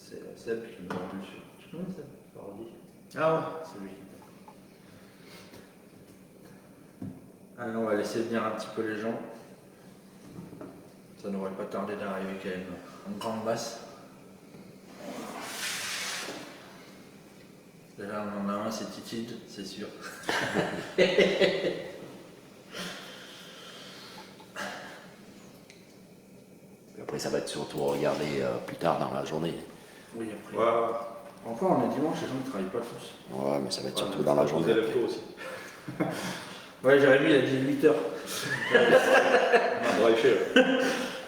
C'est Seb qui me rappelle dessus. Tu connais Seb Parodi? Ah ouais, c'est lui. Allez, on va laisser venir un petit peu les gens. Ça n'aurait pas tardé d'arriver quand même en grande masse. Déjà, on en a un, c'est Titide, c'est sûr. Après, ça va être surtout regardé plus tard dans la journée. Oui, après. Ouais. Encore, on est dimanche, les gens ne travaillent pas tous. Ouais, mais ça va être surtout dans la journée. Vous élèves tôt aussi. Ouais, Jérémy, il a dit 8h. On va driver.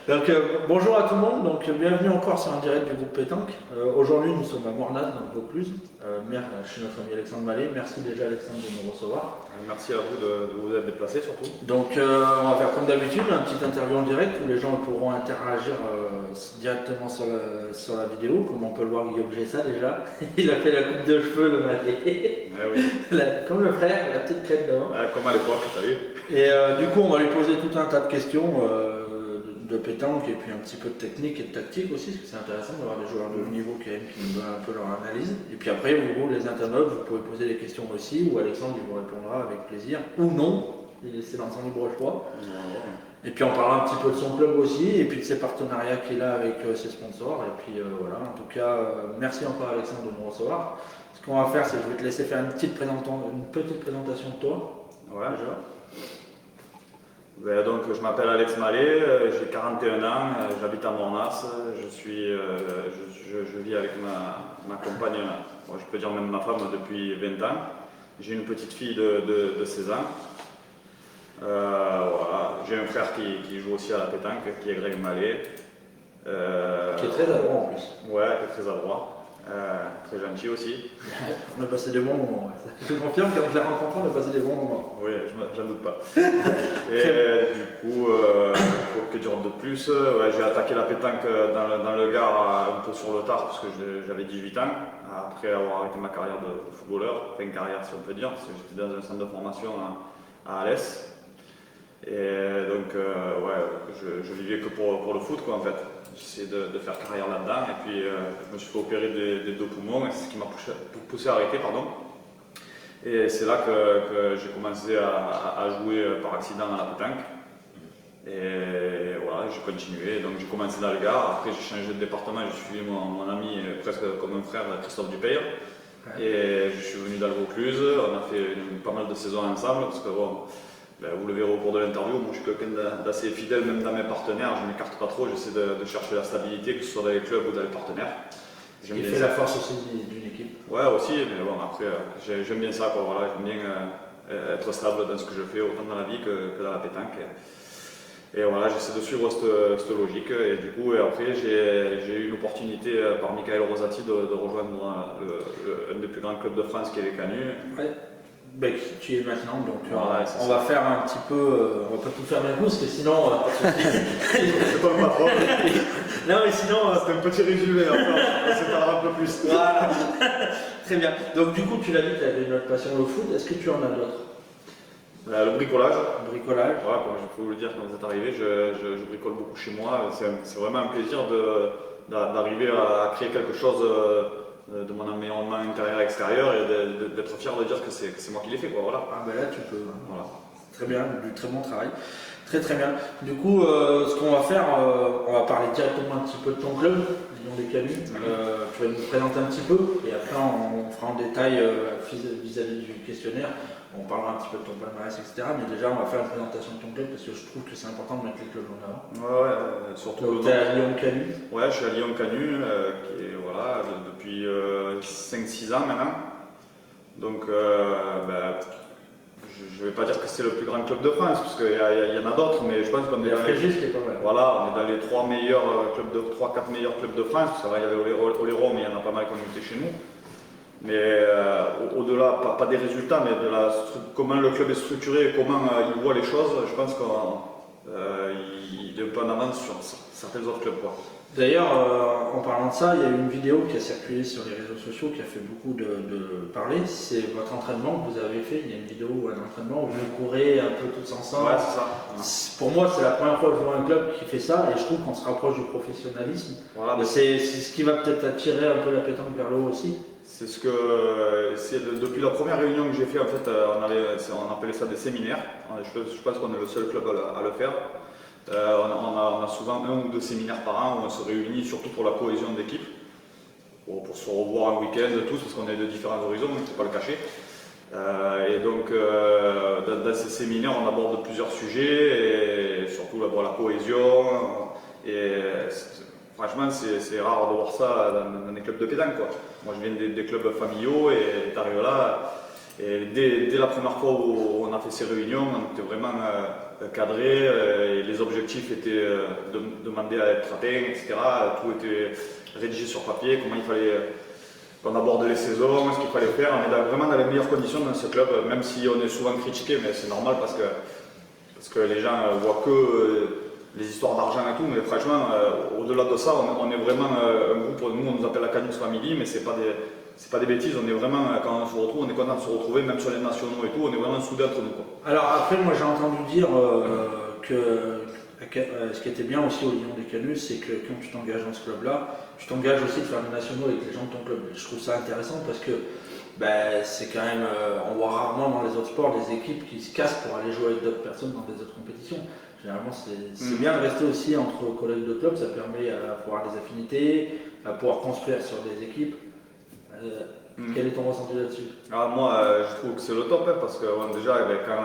Donc, bonjour à tout le monde, donc bienvenue encore sur un direct du groupe Pétanque. Aujourd'hui, nous sommes à Mornaz, dans le Vaucluse. Chez notre ami Alexandre Mallet. Merci déjà, Alexandre, de nous recevoir. Merci à vous de vous être déplacés surtout. Donc, on va faire comme d'habitude, un petit interview en direct où les gens pourront interagir directement sur la vidéo. Comme on peut le voir, Guillaume Gessa déjà. Il a fait la coupe de cheveux, le Mallet. Oui. Comme le frère, la petite crête devant. Comme à l'époque, t'as vu. Et du coup, on va lui poser tout un tas de questions de pétanque et puis un petit peu de technique et de tactique aussi, parce que c'est intéressant d'avoir des joueurs de haut niveau quand même qui nous donnent un peu leur analyse. Et puis après, vous, les internautes, vous pouvez poser des questions aussi, ou Alexandre il vous répondra avec plaisir, ou non, c'est dans son libre choix. Et puis on parlera un petit peu de son club aussi, et puis de ses partenariats qu'il a avec ses sponsors. Et puis voilà, en tout cas, merci encore Alexandre de nous recevoir. Ce qu'on va faire, c'est que je vais te laisser faire une petite présentation de toi. Ouais. Déjà. Donc, je m'appelle Alex Mallet, j'ai 41 ans, j'habite à Mornas, je vis avec ma compagne, je peux dire même ma femme depuis 20 ans. J'ai une petite fille de 16 ans. Voilà. J'ai un frère qui joue aussi à la pétanque, qui est Greg Mallet. Qui est très adroit en plus. Ouais, qui est très adroit. Très gentil aussi. On a passé des bons moments. Ouais. Je te confirme, quand je l'ai rencontré, on a passé des bons moments. Oui, j'en doute pas. Et du coup, que dire de plus, j'ai attaqué la pétanque dans le Gard un peu sur le tard parce que j'avais 18 ans, après avoir arrêté ma carrière de footballeur, enfin une carrière si on peut dire, parce que j'étais dans un centre de formation à Alès. Et donc, je vivais que pour le foot, quoi, en fait. J'essayais de faire carrière là-dedans, et puis je me suis fait opérer des deux poumons, et c'est ce qui m'a poussé à arrêter, pardon. Et c'est là que j'ai commencé à jouer par accident à la pétanque. Et voilà, j'ai continué, donc j'ai commencé dans le Gard, après j'ai changé de département, j'ai suivi mon ami presque comme un frère, Christophe Dupeyre. Et je suis venu dans le Vaucluse, on a fait pas mal de saisons ensemble, parce que bon, vous le verrez au cours de l'interview, moi je suis quelqu'un d'assez fidèle, même dans mes partenaires, je ne m'écarte pas trop, j'essaie de chercher la stabilité, que ce soit dans les clubs ou dans les partenaires. Ce qui fait la force aussi d'une équipe. Ouais, aussi, mais bon, après, j'aime bien ça, quoi, voilà, j'aime bien être stable dans ce que je fais, autant dans la vie que dans la pétanque. Et voilà, j'essaie de suivre cette logique, et du coup, après, j'ai eu l'opportunité par Michael Rosati de rejoindre un des plus grands clubs de France qui est les Canuts. Ouais. Qui tu es maintenant, donc on ça. va faire un petit peu, on va pas tout faire d'un coup, parce que sinon... C'est pas le patron. Non mais sinon... C'est un petit résumé, après on s'étalera un peu plus. Voilà, très bien. Donc du coup, tu l'as dit, tu avais une autre passion, le foot, est-ce que tu en as d'autres? Le bricolage. Bricolage. Voilà, comme je peux vous le dire quand vous êtes arrivé, je bricole beaucoup chez moi. C'est vraiment un plaisir d'arriver à créer quelque chose de mon environnement intérieur et extérieur et d'être fier de dire que c'est moi qui l'ai fait, quoi, voilà. Ah ben là tu peux. Voilà. Très bien, du très bon travail. Très très bien. Du coup, ce qu'on va faire, on va parler directement un petit peu de ton club, Lyon des Canuts. Tu vas nous présenter un petit peu et après on fera en détail vis-à-vis du questionnaire. On parlera un petit peu de ton palmarès, etc. Mais déjà, on va faire une présentation de ton club parce que je trouve que c'est important de mettre les clubs en avant. Ouais, surtout. Tu es à Lyon Canuts. Ouais, je suis à Lyon Canuts, qui est voilà, depuis 5-6 ans maintenant. Donc, je ne vais pas dire que c'est le plus grand club de France, parce qu'il y en a d'autres, mais je pense qu'on est dans on est dans les 3-4 meilleurs clubs de France, parce qu'il y avait Oléron, mais il y en a pas mal qui ont été chez nous. Mais au-delà, pas des résultats, mais de comment le club est structuré et comment il voit les choses, je pense il est un peu en avance sur certains autres clubs, quoi. D'ailleurs, en parlant de ça, il y a eu une vidéo qui a circulé sur les réseaux sociaux qui a fait beaucoup de parler. C'est votre entraînement que vous avez fait. Il y a une vidéo ou un entraînement où vous courez un peu tous ensemble. Ouais, c'est ça. Pour moi, c'est la première fois que je vois un club qui fait ça et je trouve qu'on se rapproche du professionnalisme. Voilà, C'est ce qui va peut-être attirer un peu la pétanque vers le haut aussi. c'est ce que depuis la première réunion que j'ai fait, en fait, on appelait ça des séminaires. Je pense qu'on est le seul club à le faire. On a souvent 1 ou 2 séminaires par an où on se réunit surtout pour la cohésion d'équipe, pour se revoir un week-end tous parce qu'on est de différents horizons, il ne faut pas le cacher. Et donc dans ces séminaires on aborde plusieurs sujets et surtout la cohésion. Et franchement c'est rare de voir ça dans des clubs de pétanque, quoi. Moi je viens des clubs familiaux et t'arrives là. Et dès la première fois où on a fait ces réunions, on était vraiment cadré, et les objectifs étaient demandés à être atteints, etc. Tout était rédigé sur papier, comment il fallait qu'on aborde les saisons, ce qu'il fallait faire. On est vraiment dans les meilleures conditions dans ce club, même si on est souvent critiqué, mais c'est normal parce que les gens voient que les histoires d'argent et tout, mais franchement, au-delà de ça, on est vraiment un groupe, nous on nous appelle la Canucks Family, mais c'est pas des bêtises, on est vraiment, quand on se retrouve, on est content de se retrouver, même sur les nationaux et tout, on est vraiment soudés entre nous, quoi. Alors après, moi j'ai entendu dire ce qui était bien aussi au Lion des Canuts, c'est que quand tu t'engages dans ce club-là, tu t'engages aussi de faire des nationaux avec les gens de ton club. Et je trouve ça intéressant parce que c'est quand même, on voit rarement dans les autres sports des équipes qui se cassent pour aller jouer avec d'autres personnes dans des autres compétitions. Généralement, c'est bien de rester aussi entre collègues de club, ça permet à pouvoir des affinités, à pouvoir construire sur des équipes. Quel est ton ressenti là-dessus? Alors moi, je trouve que c'est le top, hein, parce que déjà, quand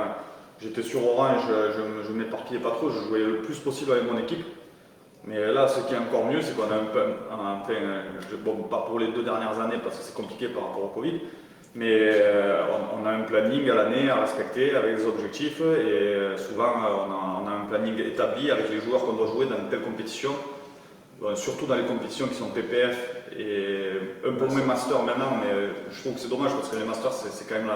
j'étais sur Orange, je m'éparpillais pas trop, je jouais le plus possible avec mon équipe. Mais là, ce qui est encore mieux, c'est qu'on a pas pour les 2 dernières années parce que c'est compliqué par rapport au Covid, mais on a un planning à l'année à respecter avec des objectifs et souvent on a un planning établi avec les joueurs qu'on doit jouer dans telle compétition, surtout dans les compétitions qui sont PPF et un peu moins Master maintenant, mais je trouve que c'est dommage parce que les Masters c'est quand même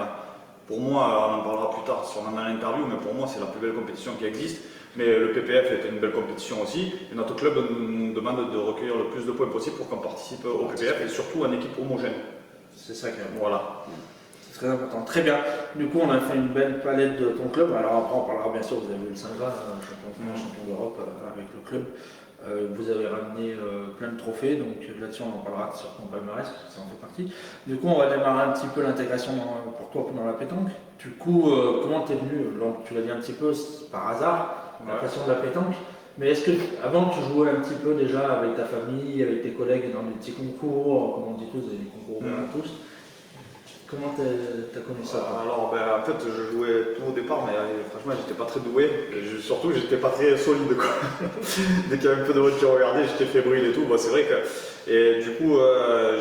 pour moi, on en parlera plus tard si on en a l'interview, mais pour moi c'est la plus belle compétition qui existe. Mais le PPF était une belle compétition aussi, et notre club nous demande de recueillir le plus de points possible pour qu'on participe au PPF et surtout en équipe homogène. C'est ça quand même. Voilà. C'est très important. Très bien. Du coup, on a fait une belle palette de ton club. Alors après, on parlera bien sûr, vous avez eu le Saint-Gras, champion de France, champion d'Europe avec le club. Vous avez ramené plein de trophées, donc là-dessus on en parlera sur ton palmarès, parce que ça en fait partie. Du coup, on va démarrer un petit peu l'intégration pour toi dans la pétanque. Du coup, comment t'es venu? Donc, tu l'as dit un petit peu par hasard, la passion de la pétanque. Mais est-ce que avant tu jouais un petit peu déjà avec ta famille, avec tes collègues dans des petits concours, comme on dit tous, des concours ouverts à tous? Comment t'as connu ça? Alors, en fait, je jouais tout au départ, mais franchement, j'étais pas très doué. Surtout, j'étais pas très solide, quoi. Dès qu'il y avait un peu de monde qui regardait, j'étais fébrile et tout. C'est vrai que. Et du coup,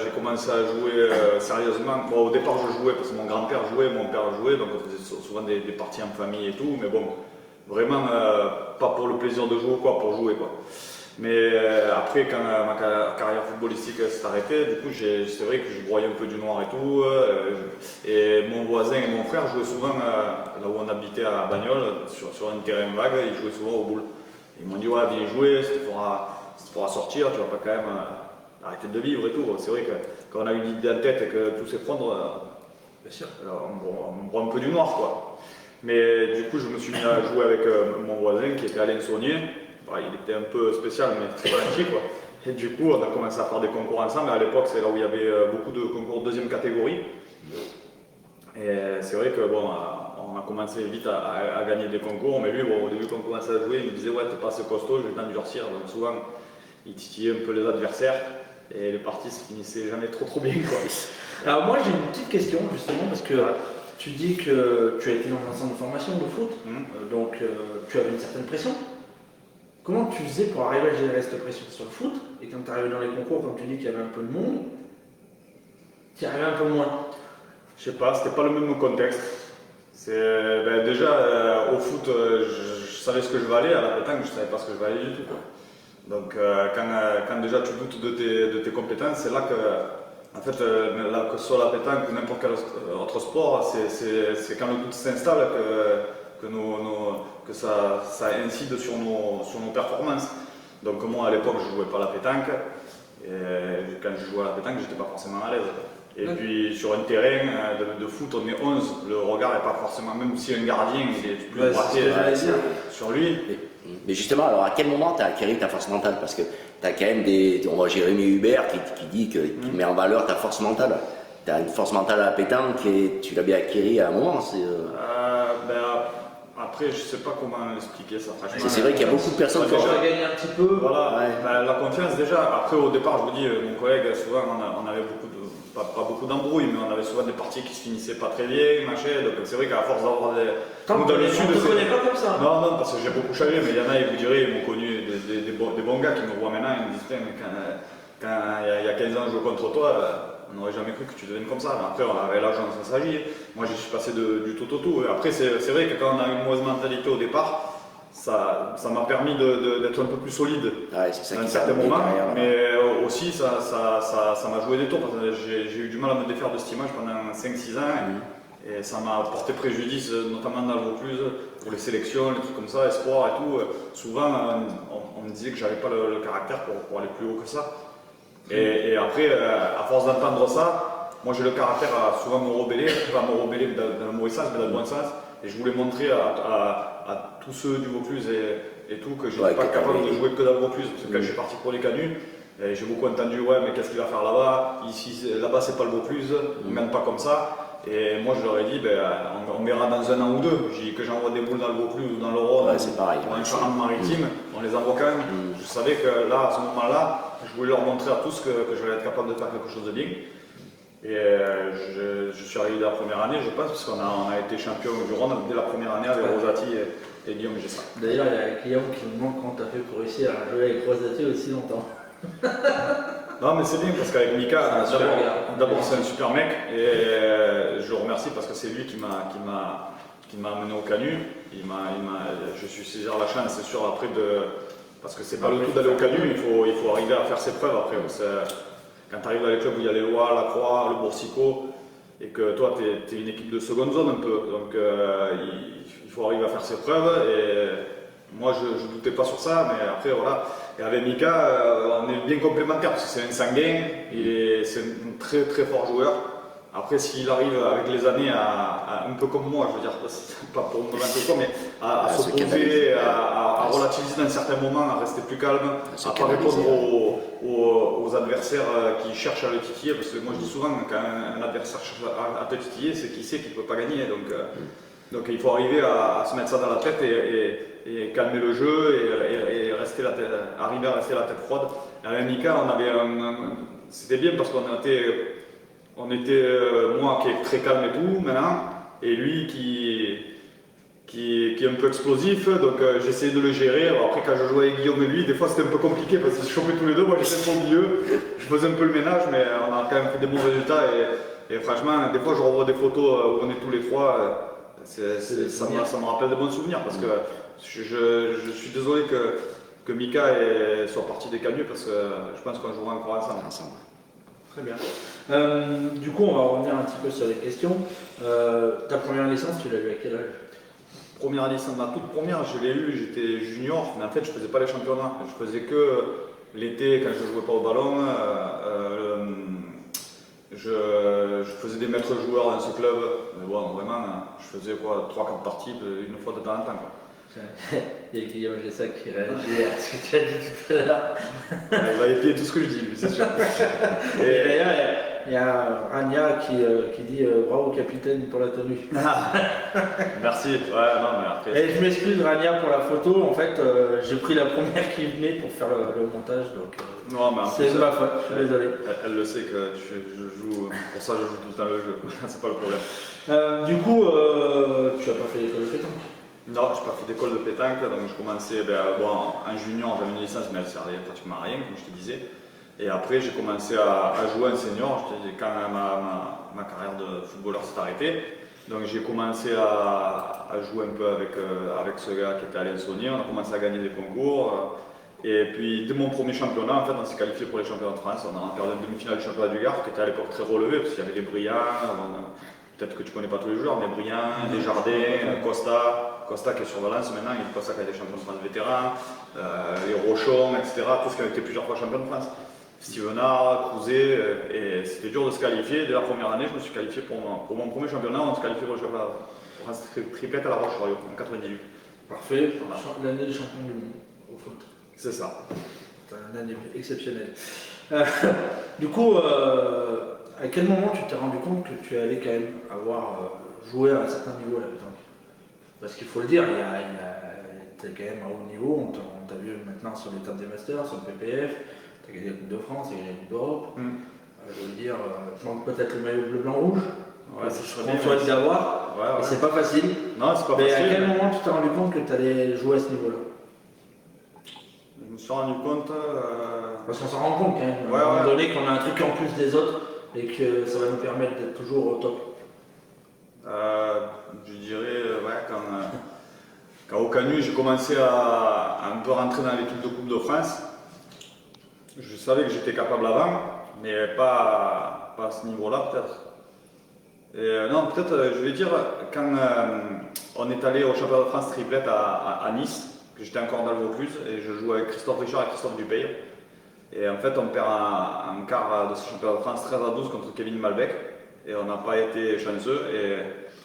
j'ai commencé à jouer sérieusement. Bon, au départ, je jouais parce que mon grand-père jouait, mon père jouait, donc on faisait souvent des parties en famille et tout. Mais bon, vraiment, pas pour le plaisir de jouer, quoi, pour jouer, quoi. Mais après, quand ma carrière footballistique s'est arrêtée, du coup, c'est vrai que je broyais un peu du noir et tout. Et mon voisin et mon frère jouaient souvent là où on habitait à Bagnoles, sur un terrain vague, ils jouaient souvent au boule. Ils m'ont dit, ouais, viens jouer, si tu pourras sortir, tu vas pas quand même arrêter de vivre et tout. C'est vrai que quand on a une idée en tête et que tout s'effondre, bien sûr, on broie un peu du noir, quoi. Mais du coup, je me suis mis à jouer avec mon voisin qui était Alain Saunier. Il était un peu spécial, mais très gentil, quoi. Et du coup, on a commencé à faire des concours ensemble. À l'époque, c'est là où il y avait beaucoup de concours de deuxième catégorie. Et c'est vrai que on a commencé vite à gagner des concours. Mais lui, au début, quand on commençait à jouer, il me disait, ouais, t'es pas assez costaud, je vais t'endurcir. Donc souvent, il titillait un peu les adversaires. Et les parties se finissaient jamais trop bien, quoi. Alors moi, j'ai une petite question, justement, parce que tu dis que tu as été dans un centre de formation de foot, donc tu avais une certaine pression. Comment tu faisais pour arriver à gérer cette pression sur le foot? Et quand tu arrives dans les concours, comme tu dis qu'il y avait un peu de monde, tu y arrivais un peu moins? Je sais pas, c'était pas le même contexte. Déjà, au foot, je savais ce que je valais, à la pétanque, je savais pas ce que je valais du tout, quoi. Donc, quand déjà tu doutes de tes compétences, c'est là que, en fait, que ce soit la pétanque ou n'importe quel autre sport, c'est quand le doute s'installe que que ça incide sur nos performances. Donc moi à l'époque je ne jouais pas à la pétanque, et quand je jouais à la pétanque j'étais pas forcément à l'aise. Et puis sur un terrain de foot on est 11, le regard n'est pas forcément, même si un gardien il est plus braqué sur lui. Mais justement, alors à quel moment tu as acquis ta force mentale? Parce que tu as quand même on voit Jérémy Hubert qui dit qu'il met en valeur ta force mentale. Tu as une force mentale à la pétanque et tu l'as bien acquérie à un moment. Après, je sais pas comment expliquer ça. C'est vrai qu'il y a beaucoup de personnes qui ont gagné un petit peu. Voilà, la confiance déjà. Après, au départ, je vous dis, mon collègue, souvent, on avait pas beaucoup d'embrouilles, mais on avait souvent des parties qui se finissaient pas très bien, machin. Donc c'est vrai qu'à force d'avoir des. On ne te connaît pas comme ça. Non, parce que j'ai beaucoup changé, mais il y en a, ils vous diraient, ils m'ont connu des bons gars qui me voient maintenant, ils me disent, mais quand il y a 15 ans, je joue contre toi. On n'aurait jamais cru que tu deviennes comme ça. Mais après, on avait l'âge, on s'agit. Moi, je suis passé du tout au tout. Et après, c'est vrai que quand on a une mauvaise mentalité au départ, ça m'a permis d'être un peu plus solide à un certain moment. Mais aussi, ça m'a joué des tours. Parce que j'ai eu du mal à me défaire de cette image pendant 5-6 ans. Et ça m'a porté préjudice, notamment dans le Vaucluse, pour les sélections, les trucs comme ça, espoir et tout. Souvent, on me disait que j'avais pas le caractère pour aller plus haut que ça. Et après, à force d'entendre ça, moi j'ai le caractère à souvent me rebeller, pas me rebeller dans le mauvais sens, mais dans le bon sens. Et je voulais montrer à tous ceux du Vaucluse et tout que je n'étais pas capable de jouer que dans le Vaucluse. Parce que quand je suis parti pour les Canuts, j'ai beaucoup entendu, ouais, mais qu'est-ce qu'il va faire là-bas? Là-bas, c'est pas le Vaucluse, on ne gagne pas comme ça. Et moi je leur ai dit, on verra dans un an ou deux. J'ai dit que j'envoie des boules dans le Vaucluse ou dans le Rhône, ou en Charente-Maritime, on les envoie quand même. Je savais que là, à ce moment-là, je voulais leur montrer à tous que j'allais être capable de faire quelque chose de bien. Et je suis arrivé dès la première année, je pense, parce qu'on a été champion du Rhône dès la première année avec Rosati et Guillaume Gessa. D'ailleurs, il y a Guillaume qui me demande comment tu as fait pour réussir à jouer avec Rosati aussi longtemps. Non, mais c'est bien parce qu'avec Mika, d'abord c'est un super mec et je le remercie parce que c'est lui qui m'a amené au Canut. Je suis saisi la chance, c'est sûr, après parce que c'est pas le tout d'aller au Canut, il faut arriver à faire ses preuves après. Quand tu arrives dans les clubs où il y a les Lois, la Croix, le Boursicot, et que toi tu es une équipe de seconde zone un peu, donc il faut arriver à faire ses preuves. Et moi je ne doutais pas sur ça, mais après voilà. Et avec Mika, on est bien complémentaires parce que c'est un sanguin, c'est un très très fort joueur. Après, s'il arrive avec les années un peu comme moi, je veux dire, pas pour me vanter quoi, mais à se poser, à relativiser dans certains moments, à rester plus calme, à ne pas répondre aux adversaires qui cherchent à le titiller. Parce que moi je dis souvent, quand un adversaire cherche à te titiller, c'est qu'il sait qu'il ne peut pas gagner. Donc il faut arriver à se mettre ça dans la tête et calmer le jeu et arriver à rester la tête froide. Avec Mika, c'était bien parce qu'on était moi qui est très calme et tout maintenant, et lui qui est un peu explosif, donc j'essayais de le gérer. Alors après, quand je jouais avec Guillaume et lui, des fois c'était un peu compliqué parce qu'ils se chopaient tous les deux. Moi j'étais au milieu, je faisais un peu le ménage, mais on a quand même fait des bons résultats. Et franchement, des fois je revois des photos où on est tous les trois. Ça me rappelle de bons souvenirs parce que je suis désolé que Mika soit parti des Canuts parce que je pense qu'on jouera encore ensemble. Très bien. Du coup, on va revenir un petit peu sur les questions. Ta première licence, tu l'as eue à quel âge? Première licence, ma toute première, je l'ai eue, j'étais junior, mais en fait je ne faisais pas les championnats. Je faisais que l'été quand je ne jouais pas au ballon. Je faisais des maîtres joueurs dans ce club, mais bon, vraiment, je faisais quoi, 3-4 parties une fois de temps en temps. Quoi. Il y a Guillaume Gessa qui réagit à ce que tu as dit tout à l'heure. Il va épier tout ce que je dis, lui, c'est sûr. Et d'ailleurs, il y a Rania qui dit bravo capitaine pour la tenue. Merci. Ouais, non, mais après, et je m'excuse Rania pour la photo. En fait, j'ai pris la première qui venait pour faire le montage, donc c'est ma faute. Je suis désolé. Elle le sait que je joue. Pour ça, je joue tout le temps le jeu. C'est pas le problème. Du coup, tu n'as pas fait l'école de pétanque? Non, je n'ai pas fait d'école de pétanque, donc je commençais en junior, j'avais une licence, mais elle ne servait pratiquement à rien, comme je te disais. Et après, j'ai commencé à jouer en senior, quand ma carrière de footballeur s'est arrêtée. Donc j'ai commencé à jouer un peu avec ce gars qui était Alain Saunier, on a commencé à gagner des concours. Et puis dès mon premier championnat, en fait, on s'est qualifié pour les championnats de France. On a perdu une demi-finale du championnat du Gard, qui était à l'époque très relevé, parce qu'il y avait des brillants, peut-être que tu ne connais pas tous les joueurs, mais brillants, Desjardins, Costa. Costa qui est sur Valence maintenant, Costa qui a été champion de France vétéran, les Rochon, etc. Tous qui ont été plusieurs fois champions de France. Stevenard, Crouzet, et c'était dur de se qualifier. Dès la première année, je me suis qualifié pour mon premier championnat, on se qualifiait pour un triplette à la Roche-Royaux en 98. Parfait, l'année des champions du monde au foot. C'est ça. C'est une année exceptionnelle. Du coup, à quel moment tu t'es rendu compte que tu allais quand même avoir joué à un certain niveau à la pétanque? Parce qu'il faut le dire, tu es quand même à haut niveau, on t'a vu maintenant sur l'étape des Masters, sur le PPF, tu as gagné la Coupe de France, tu as gagné la Coupe d'Europe. Je veux dire, tu manques peut-être le maillot bleu-blanc-rouge. Ouais, ça serait on souhaite d'avoir, et c'est pas facile. Non, c'est pas mais facile. À quel moment tu t'es rendu compte que tu allais jouer à ce niveau-là? Je me suis rendu compte. Parce qu'on s'en rend compte quand même, à un moment donné qu'on a un truc en plus des autres et que ça va nous permettre d'être toujours au top. Je dirais, quand au Canu j'ai commencé à un peu rentrer dans l'équipe de Coupe de France, je savais que j'étais capable avant, mais pas à ce niveau-là peut-être. Non, peut-être, je vais dire, quand on est allé au championnat de France triplette à Nice, que j'étais encore dans le Vaucluse, et je jouais avec Christophe Richard et Christophe Dupeyre. Et en fait, on perd un quart de ce championnat de France 13-12 contre Kevin Malbec, et on n'a pas été chanceux.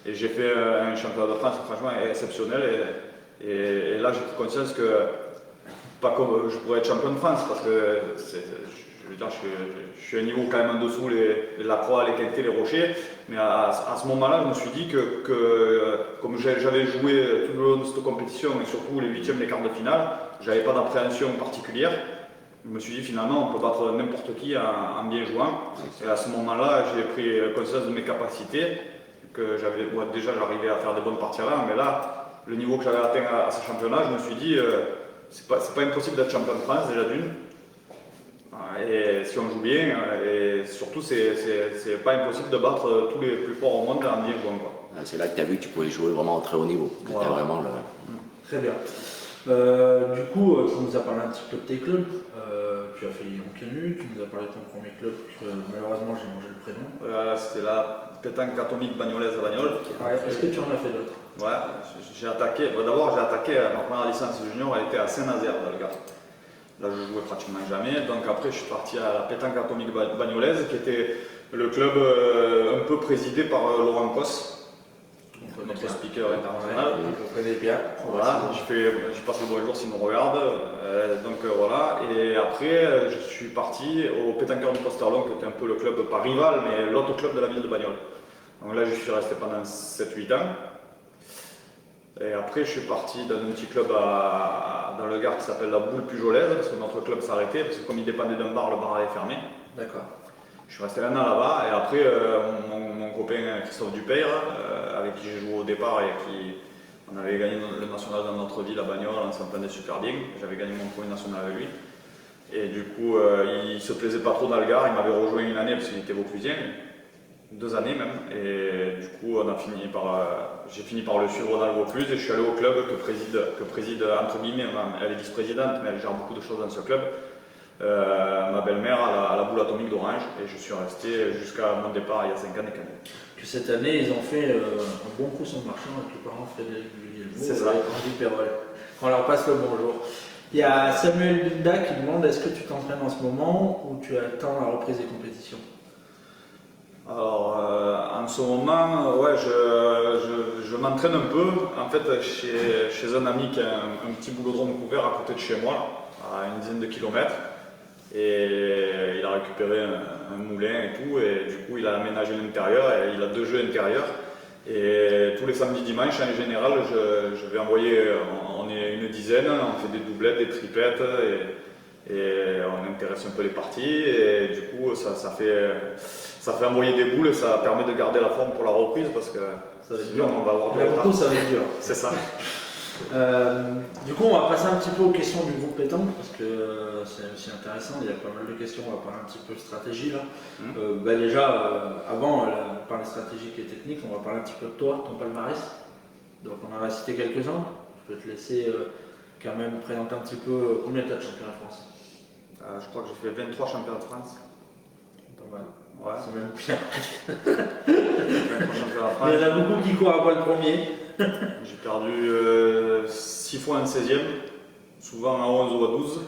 Et j'ai fait un championnat de France franchement exceptionnel. Et là, j'ai pris conscience que pas comme je pourrais être champion de France, parce que je veux dire, je suis à un niveau quand même en dessous la Croix, les Quintés, les Rochers. Mais à ce moment-là, je me suis dit que comme j'avais joué tout le long de cette compétition, et surtout les huitièmes, les quarts de finale, j'avais pas d'appréhension particulière. Je me suis dit finalement on peut battre n'importe qui en bien jouant. Et à ce moment-là, j'ai pris conscience de mes capacités, que déjà j'arrivais à faire des bonnes parties avant, mais là, le niveau que j'avais atteint à ce championnat, je me suis dit c'est pas impossible d'être champion de France déjà d'une. Et si on joue bien, et surtout c'est pas impossible de battre tous les plus forts au monde en bien jouant, quoi. C'est là que tu as vu que tu pouvais jouer vraiment au très haut niveau. Voilà. Vraiment Très bien. Du coup, tu nous as parlé un petit peu de tes clubs. Tu as fait Lyon Canu, tu nous as parlé de ton premier club, malheureusement j'ai mangé le prénom. C'était la pétanque atomique bagnolaise à Bagnoles. Est-ce que tu en as fait d'autres? Ouais, j'ai attaqué. D'abord, j'ai attaqué ma première licence junior, elle était à Saint-Nazaire, dans le Gard. Là, je jouais pratiquement jamais. Donc après, je suis parti à la pétanque atomique bagnolaise, qui était le club un peu présidé par Laurent Cos, notre speaker international. On connaît bien. Voilà, j'y passe le bonjour s'il me regarde. Voilà. Et après, je suis parti au Pétanqueur du Posterlon, qui était un peu le club, pas rival, mais l'autre club de la ville de Bagnoles. Donc là, je suis resté pendant 7-8 ans. Et après, je suis parti dans un petit club dans le Gard qui s'appelle la Boule Pujolaise, parce que notre club s'arrêtait, parce que comme il dépendait d'un bar, le bar avait fermé. D'accord. Je suis resté un an là-bas, et après, mon copain Christophe Dupeyre, avec qui j'ai joué au départ et on avait gagné le national dans notre ville à Bagnoles, on s'entendait super bien. J'avais gagné mon premier national avec lui. Et du coup, il se plaisait pas trop dans le Gard, il m'avait rejoint une année parce qu'il était vauclusien. 2 années même, et du coup j'ai fini par le suivre dans le Vaucluse et je suis allé au club que préside entre guillemets, elle est vice-présidente mais elle gère beaucoup de choses dans ce club, ma belle-mère à la Boule Atomique d'Orange, et je suis resté jusqu'à mon départ il y a 5 ans et 4 ans. Que cette année ils ont fait un bon coup sur le marchand avec le parent Frédéric Guillemot. C'est ça. Henri Perrol. On leur passe le bonjour. Il y a Samuel Linda qui demande est-ce que tu t'entraînes en ce moment ou tu attends la reprise des compétitions? Alors, en ce moment, ouais, je m'entraîne un peu. En fait, chez un ami qui a un petit boulodrome couvert à côté de chez moi, à une dizaine de kilomètres. Et il a récupéré un moulin et tout. Et du coup, il a aménagé l'intérieur et il a 2 jeux intérieurs. Et tous les samedis, dimanches, en général, je vais envoyer, on est une dizaine, on fait des doublettes, des triplettes. Et on intéresse un peu les parties. Et du coup, ça fait envoyer des boules et ça permet de garder la forme pour la reprise parce que sinon on va avoir du retard. Ça va être dur. C'est ça. Du coup, on va passer un petit peu aux questions du groupe pétanque parce que c'est aussi intéressant. Il y a pas mal de questions. On va parler un petit peu de stratégie là. Avant, on parlait stratégique et technique. On va parler un petit peu de toi, ton palmarès. Donc, on en a cité quelques-uns. Je peux te laisser quand même présenter un petit peu combien tu as de championnats de France. Je crois que j'ai fait 23 championnats de France. Pas mal. Ouais. C'est même bien. 23 championnats de France. Il y en a beaucoup qui courent après le premier. J'ai perdu 6 fois en 16e, souvent à 11 ou à 12.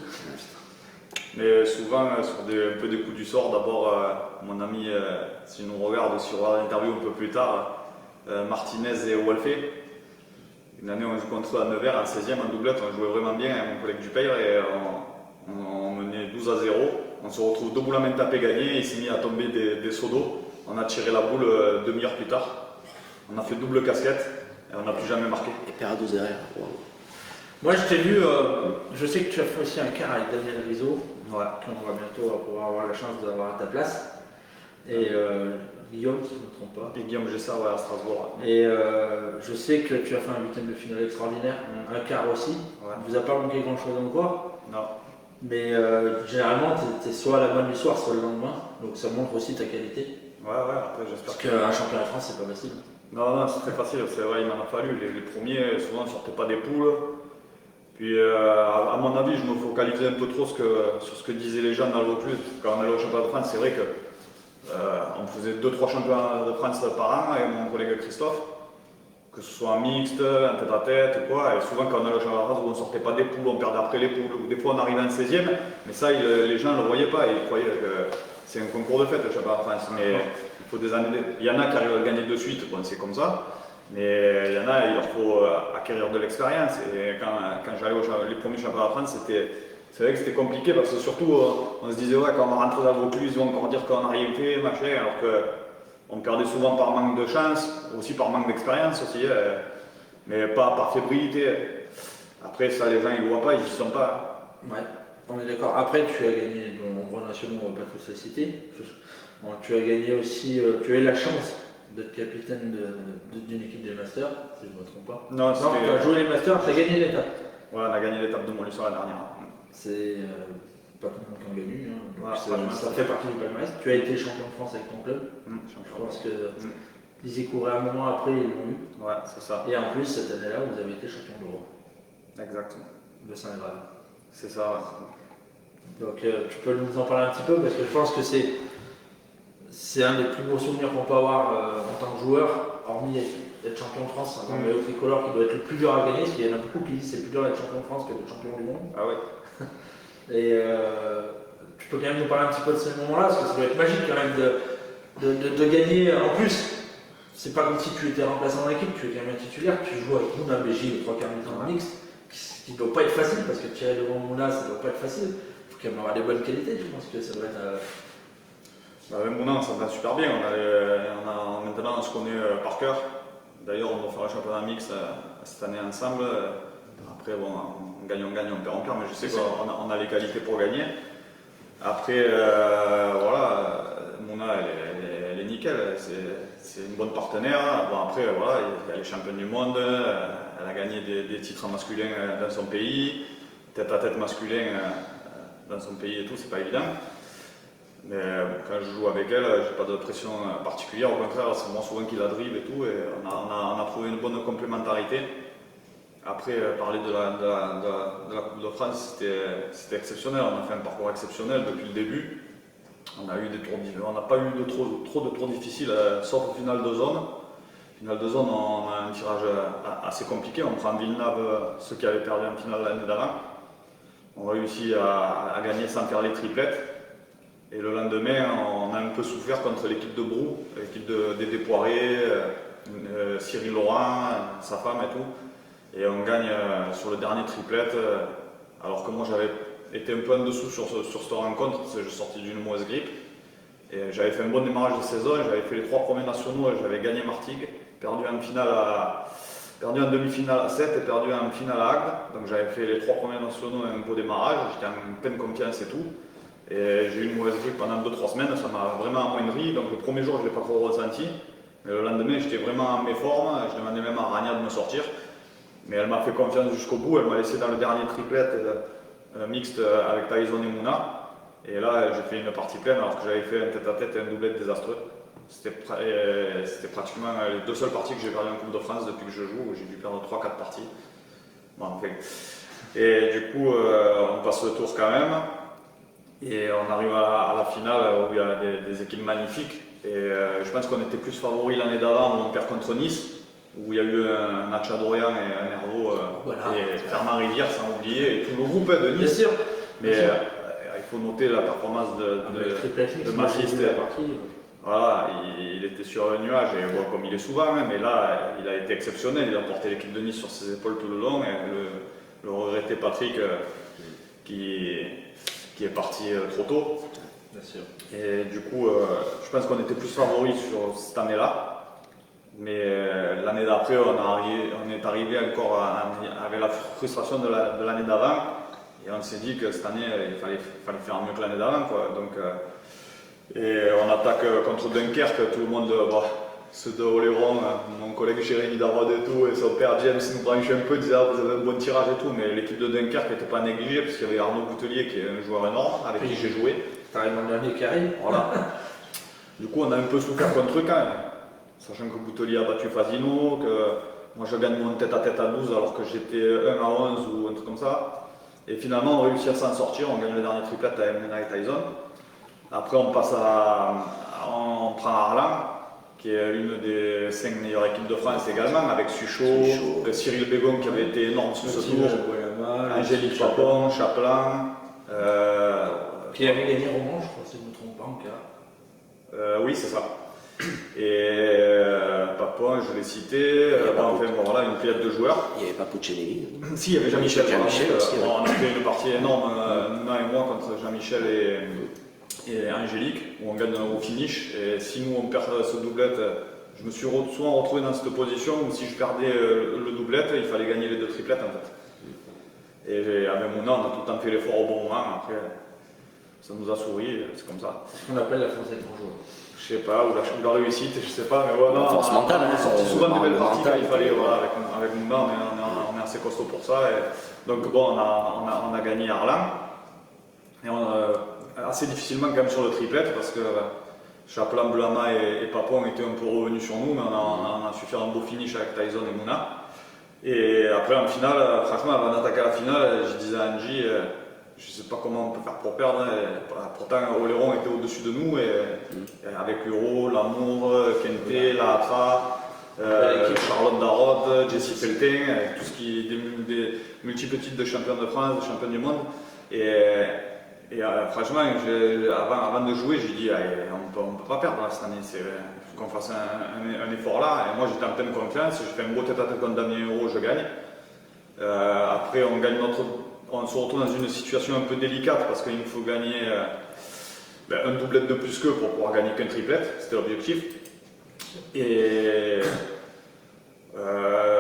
Mais souvent sur un peu des coups du sort. D'abord, mon ami, s'il nous regarde, s'il regarde l'interview un peu plus tard, Martinez et Walfé. Une année, on joue contre eux à Nevers, en 16e, en doublette, on jouait vraiment bien avec mon collègue Dupeyre et on menait 12-0. On se retrouve debout la main tapée gagné, il s'est mis à tomber des seaux d'eau. On a tiré la boule demi-heure plus tard. On a fait double casquette et on n'a plus jamais marqué. Et perd à 12 erreurs. Wow. Moi, je t'ai vu, je sais que tu as fait aussi un quart avec Daniel Rizzo, Ouais. qu'on va bientôt pouvoir avoir la chance d'avoir à ta place. Et Guillaume, si je ne me trompe pas. Et Guillaume Gessa, ouais, à Strasbourg. Et je sais que tu as fait un huitième de finale extraordinaire, un quart aussi. Ouais. Il ne vous a pas manqué grand-chose encore. Non. Mais généralement, tu es soit à la bonne du soir, soit le lendemain. Donc ça montre aussi ta qualité. Ouais, après j'espère Parce qu'un championnat de France, c'est pas facile. Non, c'est très facile, c'est vrai, il m'en a fallu. Les premiers, souvent, ne sortaient pas des poules. Puis, à mon avis, je me focalisais un peu trop sur ce que disaient les gens dans le Vaucluse. Quand on allait au championnat de France, c'est vrai qu'on faisait 2-3 championnats de France par an avec mon collègue Christophe, que ce soit en mixte, en tête-à-tête, quoi. Et souvent, quand on allait au championnat de France, on ne sortait pas des poules, on perdait après les poules. Ou des fois, on arrivait en 16e, mais ça, les gens ne le voyaient pas. Ils croyaient que c'est un concours de fête, le championnat de France. Mais il faut des années. Il y en a qui arrivent à gagner de suite, bon, c'est comme ça. Mais il y en a, il leur faut acquérir de l'expérience. Et quand j'allais les premiers championnats de France, c'est vrai que c'était compliqué parce que surtout, on se disait, ouais, quand on va rentrer dans le Vaucluse, ils vont encore dire qu'on n'a rien fait, machin, alors qu'on perdait souvent par manque de chance, aussi par manque d'expérience aussi, mais pas par fébrilité. Après, ça, les gens, ils ne voient pas, ils n'y sont pas. Ouais, on est d'accord. Après, tu as gagné de nombreux nationaux, on ne va pas tous les citer. Bon, tu as gagné aussi, tu as eu la chance d'être capitaine d'une équipe des Masters, si je ne me trompe pas. Non, tu as joué les Masters, tu as gagné l'étape. Ouais, on a gagné l'étape de Montluçon la dernière. C'est pas tout le monde qui en gagne, hein. Ouais, ça fait partie du palmarès. Tu as été champion de France avec ton club. Je pense qu'ils y couraient un moment après, ils l'ont eu. Ouais, c'est ça. Et en plus, cette année-là, vous avez été champion d'Europe. Exactement. De Saint-Graal. C'est ça, ouais. Donc tu peux nous en parler un petit peu parce que je pense que c'est un des plus beaux souvenirs qu'on peut avoir en tant que joueur, hormis être champion de France, un maillot tricolore qui doit être le plus dur à gagner, parce qu'il y en a beaucoup qui disent que c'est plus dur d'être champion de France que d'être champion du monde. Ah ouais. Et tu peux quand même nous parler un petit peu de ce moment-là, parce que ça doit être magique quand même de gagner. En plus, c'est pas comme si tu étais remplaçant dans l'équipe, tu es quand même un titulaire, tu joues avec Mouna BJ les 3 quarts du temps mixte, qui ne doit pas être facile, parce que tirer devant Mouna, ça ne doit pas être facile. Il faut quand même avoir des bonnes qualités, je pense que ça doit être. Avec Mouna, on s'entend super bien. Maintenant, on se connaît par cœur. D'ailleurs, on va faire le championnat mixte cette année ensemble. Après, bon, on gagne, on perd, mais je sais qu'on a les qualités pour gagner. Après, voilà, Mouna, elle est nickel. C'est une bonne partenaire. Bon, après, voilà, il y a les championnes du monde. Elle a gagné des titres masculins dans son pays, tête-à-tête masculin dans son pays et tout, c'est pas évident. Mais quand je joue avec elle, j'ai pas de pression particulière, au contraire, c'est moi souvent qui la drive et tout, et on a trouvé une bonne complémentarité. Après, parler de la Coupe de France, c'était exceptionnel, on a fait un parcours exceptionnel depuis le début. On a eu des tours difficiles, on n'a pas eu trop de tours difficiles, sauf au final de zone. Finale de zone, on a un tirage assez compliqué, on prend Villeneuve, ceux qui avaient perdu en finale l'année d'avant. On réussit à gagner sans faire les triplettes. Et le lendemain, on a un peu souffert contre l'équipe de Brou, l'équipe d'Édé Poiré, Cyril Laurent, sa femme et tout. Et on gagne sur le dernier triplette, alors que moi j'avais été un peu en dessous sur cette rencontre, parce que je sortais d'une mauvaise grippe. Et j'avais fait un bon démarrage de saison, j'avais fait les 3 premiers nationaux, j'avais gagné Martigues, perdu en demi-finale à 7 et perdu en finale à Agde. Donc j'avais fait les 3 premiers nationaux et un beau démarrage, j'étais en pleine confiance et tout. Et j'ai eu une mauvaise grippe pendant 2-3 semaines, ça m'a vraiment amoindri. Donc le premier jour, je ne l'ai pas trop ressenti. Mais le lendemain, j'étais vraiment en mes formes. Je demandais même à Rania de me sortir. Mais elle m'a fait confiance jusqu'au bout. Elle m'a laissé dans le dernier triplet mixte avec Tyson et Mouna. Et là, j'ai fait une partie pleine alors que j'avais fait un tête-à-tête et un doublet désastreux. C'était pratiquement les 2 seules parties que j'ai perdues en Coupe de France depuis que je joue. J'ai dû perdre 3-4 parties. Bon, enfin. Et du coup, on passe le tour quand même. Et on arrive à la finale où il y a des équipes magnifiques. Et je pense qu'on était plus favoris l'année d'avant où on perd contre Nice. où il y a eu un Nacha Dorian et un Hervo Voilà. et Fernand Rivière, sans oublier, et tout le groupe de Bien Nice. sûr. Mais il faut noter la performance de Mathis. la partie. Voilà, il était sur un nuage, et bon, comme il est souvent, hein, mais là, il a été exceptionnel. Il a porté l'équipe de Nice sur ses épaules tout le long. Et le regretté Patrick, qui est parti trop tôt. Bien sûr. Et du coup, je pense qu'on était plus favoris sur cette année-là. Mais l'année d'après, on est arrivé encore avec la frustration de l'année d'avant. Et on s'est dit que cette année, il fallait faire mieux que l'année d'avant, quoi. Donc, et on attaque contre Dunkerque, tout le monde, ceux de Oléron, mon collègue Jérémy Darod et tout, et son père James nous branchait un peu, disait vous avez un bon tirage et tout, mais l'équipe de Dunkerque n'était pas négligée, parce qu'il y avait Arnaud Boutelier qui est un joueur énorme, avec qui j'ai joué. C'est un an dernier qui arrive. Voilà. Du coup, on a un peu souffert contre eux quand même, sachant que Boutelier a battu Fasino, que moi je gagne mon tête-à-tête à 12 alors que j'étais 1 à 11 ou un truc comme ça. Et finalement, on réussit à s'en sortir, on gagne le dernier triplet à Emena et Tyson. Après, on prend Arlan, qui est l'une des 5 meilleures équipes de France également, avec Suchot, Cyril Bégon qui avait été énorme sur ce tour, Angélique Papon, Chaplin. Qui avait gagné Roman, je crois, si je ne me trompe pas, en cas. Oui, c'est ça. Et Papon, je l'ai cité. Enfin, voilà, une pilote de joueurs. Il n'y avait pas Puccinelli. Si, il y avait Jean-Michel. Aussi, ouais. On a fait une partie énorme, Nuna et moi, contre Jean-Michel et Angélique, où on gagne au finish. Et si nous on perd ce doublette, je me suis souvent retrouvé dans cette position où si je perdais le doublette, il fallait gagner les 2 triplettes en fait. Et avec Mouna, on a tout le temps fait l'effort au bon moment. Après, ça nous a souri, c'est comme ça. C'est ce qu'on appelle la force d'être joueur. Je sais pas, ou la réussite, je sais pas, mais voilà. Force mentale, on a sorti souvent des belles parties mentale, il fallait, voilà, avec Mouna, on est assez costaud pour ça. Et donc bon, on a gagné Arlan. Et assez difficilement quand même sur le triplet parce que Chaplin, Blama et Papon étaient un peu revenus sur nous, mais on a su faire un beau finish avec Tyson et Mouna. Et après en finale, franchement avant d'attaquer la finale, je disais à Angie, je ne sais pas comment on peut faire pour perdre. Pourtant Oléron était au-dessus de nous, et avec Uro, Lamour, Kente, Lahatra, Charlotte Darod, Jessie Feltin, avec tout ce qui est des multiples titres de champion de France, de champion du monde. Et franchement, avant de jouer, j'ai dit on ne peut pas perdre cette année, il faut qu'on fasse un effort là. Et moi j'étais en pleine confiance, je fais un gros tête-à-tête contre Damien Euro, je gagne. Après on se retrouve dans une situation un peu délicate parce qu'il nous faut gagner un doublette de plus qu'eux pour pouvoir gagner qu'un triplet, c'était l'objectif. Et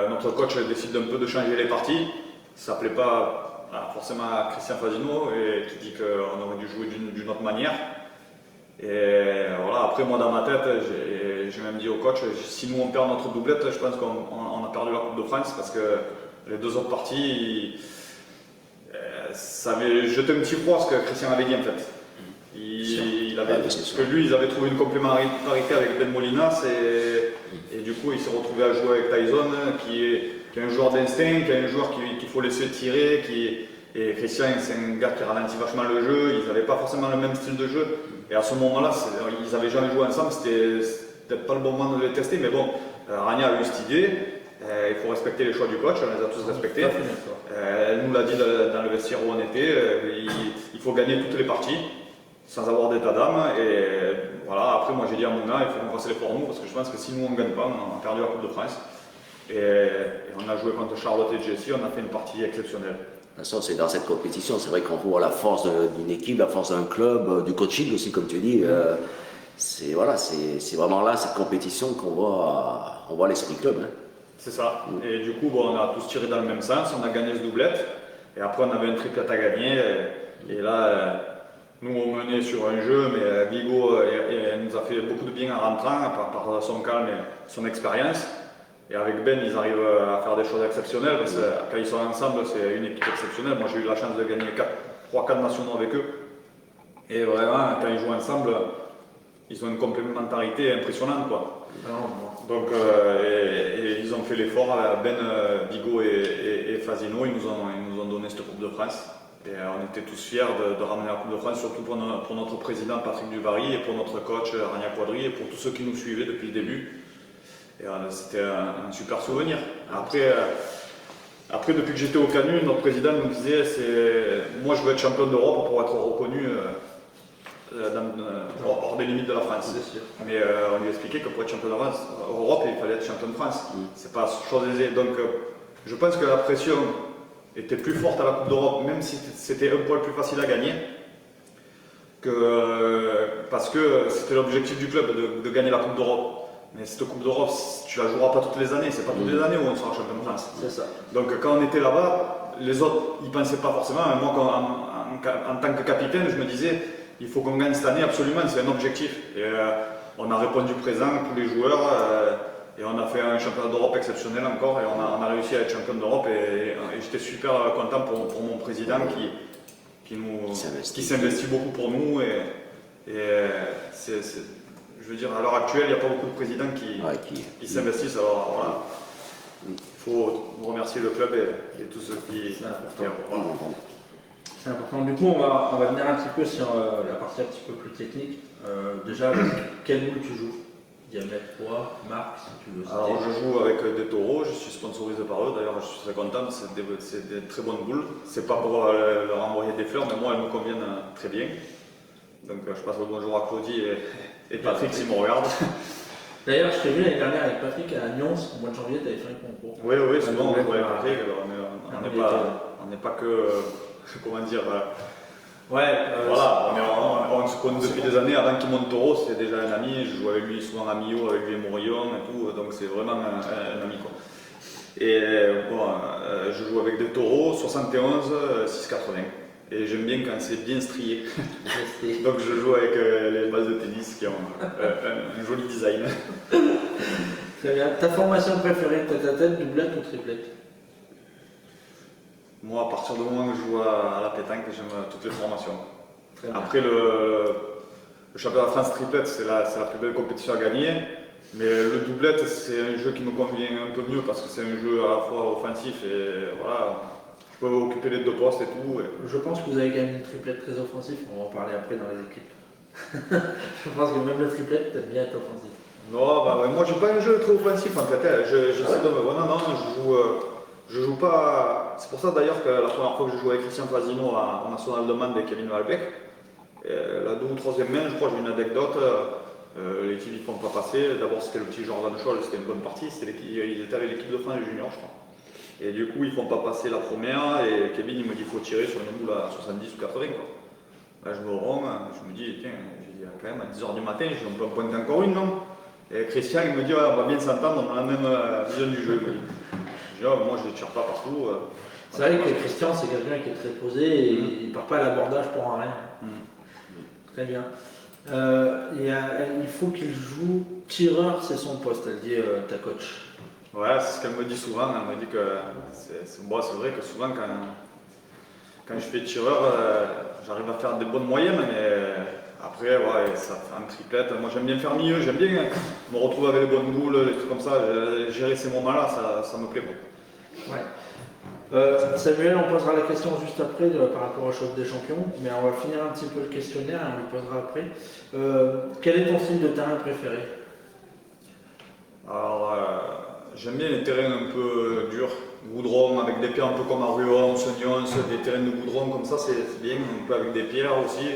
notre coach décide un peu de changer les parties, ça ne plaît pas. Forcément à Christian Fasino, et qui dit qu'on aurait dû jouer d'une autre manière. Et voilà, après moi dans ma tête, j'ai même dit au coach, si nous on perd notre doublette, je pense qu'on a perdu la Coupe de France parce que les 2 autres parties, ça avait jeté un petit froid ce que Christian avait dit en fait. Parce que lui, ils avaient trouvé une complémentarité avec Ben Molinas et du coup il s'est retrouvé à jouer avec Tyson qui est un joueur d'instinct, qui est un joueur qu'il faut laisser tirer, et Christian c'est un gars qui ralentit vachement le jeu, ils n'avaient pas forcément le même style de jeu, et à ce moment-là, ils n'avaient jamais joué ensemble, c'était peut-être pas le bon moment de les tester, mais bon, Rania a eu cette idée, il faut respecter les choix du coach, on les a tous respectés, elle nous l'a dit dans le vestiaire où on était, il faut gagner toutes les parties, sans avoir d'état d'âme, et voilà, après moi j'ai dit à Mouna, il faut qu'on fasse l'effort nous, parce que je pense que si nous on ne gagne pas, on a perdu la Coupe de France. Et on a joué contre Charlotte et Jessie, on a fait une partie exceptionnelle. De toute façon, c'est dans cette compétition, c'est vrai qu'on voit la force d'une équipe, la force d'un club, du coaching aussi, comme tu dis. C'est vraiment là, cette compétition qu'on voit l'esprit club. Hein. C'est ça. Et du coup, on a tous tiré dans le même sens, on a gagné ce doublette. Et après, on avait un triplet à gagner. Et là, nous, on menait sur un jeu, mais Vigo nous a fait beaucoup de bien en rentrant, par son calme et son expérience. Et avec Ben, ils arrivent à faire des choses exceptionnelles parce que quand ils sont ensemble, c'est une équipe exceptionnelle. Moi, j'ai eu la chance de gagner 3-4 nationaux avec eux. Et vraiment, quand ils jouent ensemble, ils ont une complémentarité impressionnante, quoi. Donc, et ils ont fait l'effort. Ben, Vigo et Fasino, ils nous ont donné cette Coupe de France. Et on était tous fiers de ramener la Coupe de France, surtout pour notre président Patrick Duvary et pour notre coach Rania Quadri et pour tous ceux qui nous suivaient depuis le début. Et c'était un super souvenir. Après, depuis que j'étais au Canu, notre président nous disait moi je veux être champion d'Europe pour être reconnu hors des limites de la France. Mais on lui expliquait que pour être champion d'Europe, il fallait être champion de France. C'est pas chose aisée. Donc je pense que la pression était plus forte à la Coupe d'Europe, même si c'était un poil plus facile à gagner. Parce que c'était l'objectif du club de gagner la Coupe d'Europe. Mais cette Coupe d'Europe, tu la joueras pas toutes les années, c'est pas toutes les années où on sera champion de France. C'est ça. Donc quand on était là-bas, les autres ils pensaient pas forcément. Mais moi, en tant que capitaine, je me disais il faut qu'on gagne cette année absolument, c'est un objectif. Et on a répondu présent, tous les joueurs, et on a fait un championnat d'Europe exceptionnel encore, et on a réussi à être champion d'Europe. Et j'étais super content pour mon président qui s'investit beaucoup pour nous. Je veux dire, à l'heure actuelle, il n'y a pas beaucoup de présidents qui s'investissent. Alors voilà, il faut remercier le club et tous ceux qui. C'est important. C'est important. Du coup, on va venir un petit peu sur la partie un petit peu plus technique. Déjà, quel boule tu joues? Diamètre, poids, marque, si tu veux citer. Alors, je joue avec des taureaux, je suis sponsorisé par eux. D'ailleurs, je suis très content, c'est des très bonnes boules. C'est pas pour leur envoyer des fleurs, mais moi, elles me conviennent très bien. Donc, je passe le bonjour à Claudie et Patrick s'ils me regardent. D'ailleurs, je t'ai vu l'année dernière avec Patrick à Nyons, au mois de janvier, tu avais fait un concours. Oui, souvent on joue avec Patrick, on n'est pas que. Comment dire. Voilà, on se connaît depuis des années. Avant qu'il monte Taureau, c'était déjà un ami. Je joue avec lui souvent à Millau, avec lui et Morillon et tout. Donc, c'est vraiment un ami, quoi. Et je joue avec des taureaux, 71, 6,80. Et j'aime bien quand c'est bien strié. Donc je joue avec les balles de tennis qui ont un joli design. Très bien. Ta formation préférée, tête à tête, doublette ou triplette? Moi, à partir du moment où je joue à la pétanque, j'aime toutes les formations. Après, le championnat de France triplette, c'est la plus belle compétition à gagner. Mais le doublette, c'est un jeu qui me convient un peu mieux parce que c'est un jeu à la fois offensif et voilà. Je peux occuper les deux postes et tout. Je pense que vous avez gagné une triplette très offensive, on va en parler après dans les équipes. Je pense que même le triplette, t'aimes bien être offensif. Non, moi j'ai pas un jeu très offensif en fait. Je joue pas. C'est pour ça d'ailleurs que la première fois que je jouais avec Christian Fasino en National de Man et Kevin Malbec, la 2 ou 3e main, je crois, j'ai une anecdote. L'équipe ils ne font pas passer. D'abord c'était le petit Jordan Scholl, c'était une bonne partie. Ils étaient avec l'équipe de France junior, je crois. Et du coup, ils ne font pas passer la première, et Kevin il me dit qu'il faut tirer sur une boule à 70 ou 80. Quoi. Là, je me rends, je me dis, tiens, quand même à 10h du matin, on peut en pointer encore une, non? Et Christian il me dit, ouais, on va bien s'entendre, on a la même vision du jeu. Je dis, moi je ne tire pas partout. C'est vrai que Christian, c'est quelqu'un qui est très posé et il ne part pas à l'abordage pour un rien. Très bien. Il faut qu'il joue tireur, c'est son poste, elle dit ta coach. Ouais, c'est ce qu'elle me dit souvent. Elle me dit que c'est vrai que souvent, quand je fais tireur, j'arrive à faire des bonnes moyennes, mais après, ça fait un triplette. Moi, j'aime bien faire milieu, j'aime bien me retrouver avec les bonnes boules, les trucs comme ça. Gérer ces moments-là, ça me plaît beaucoup. Ouais. Samuel, on posera la question juste après par rapport au choc des champions, mais on va finir un petit peu le questionnaire et on le posera après. Quel est ton style de terrain préféré? Alors, j'aime bien les terrains un peu durs, goudron, avec des pierres un peu comme à Ruon, Sognon, des terrains de goudron comme ça, c'est bien, un peu avec des pierres aussi.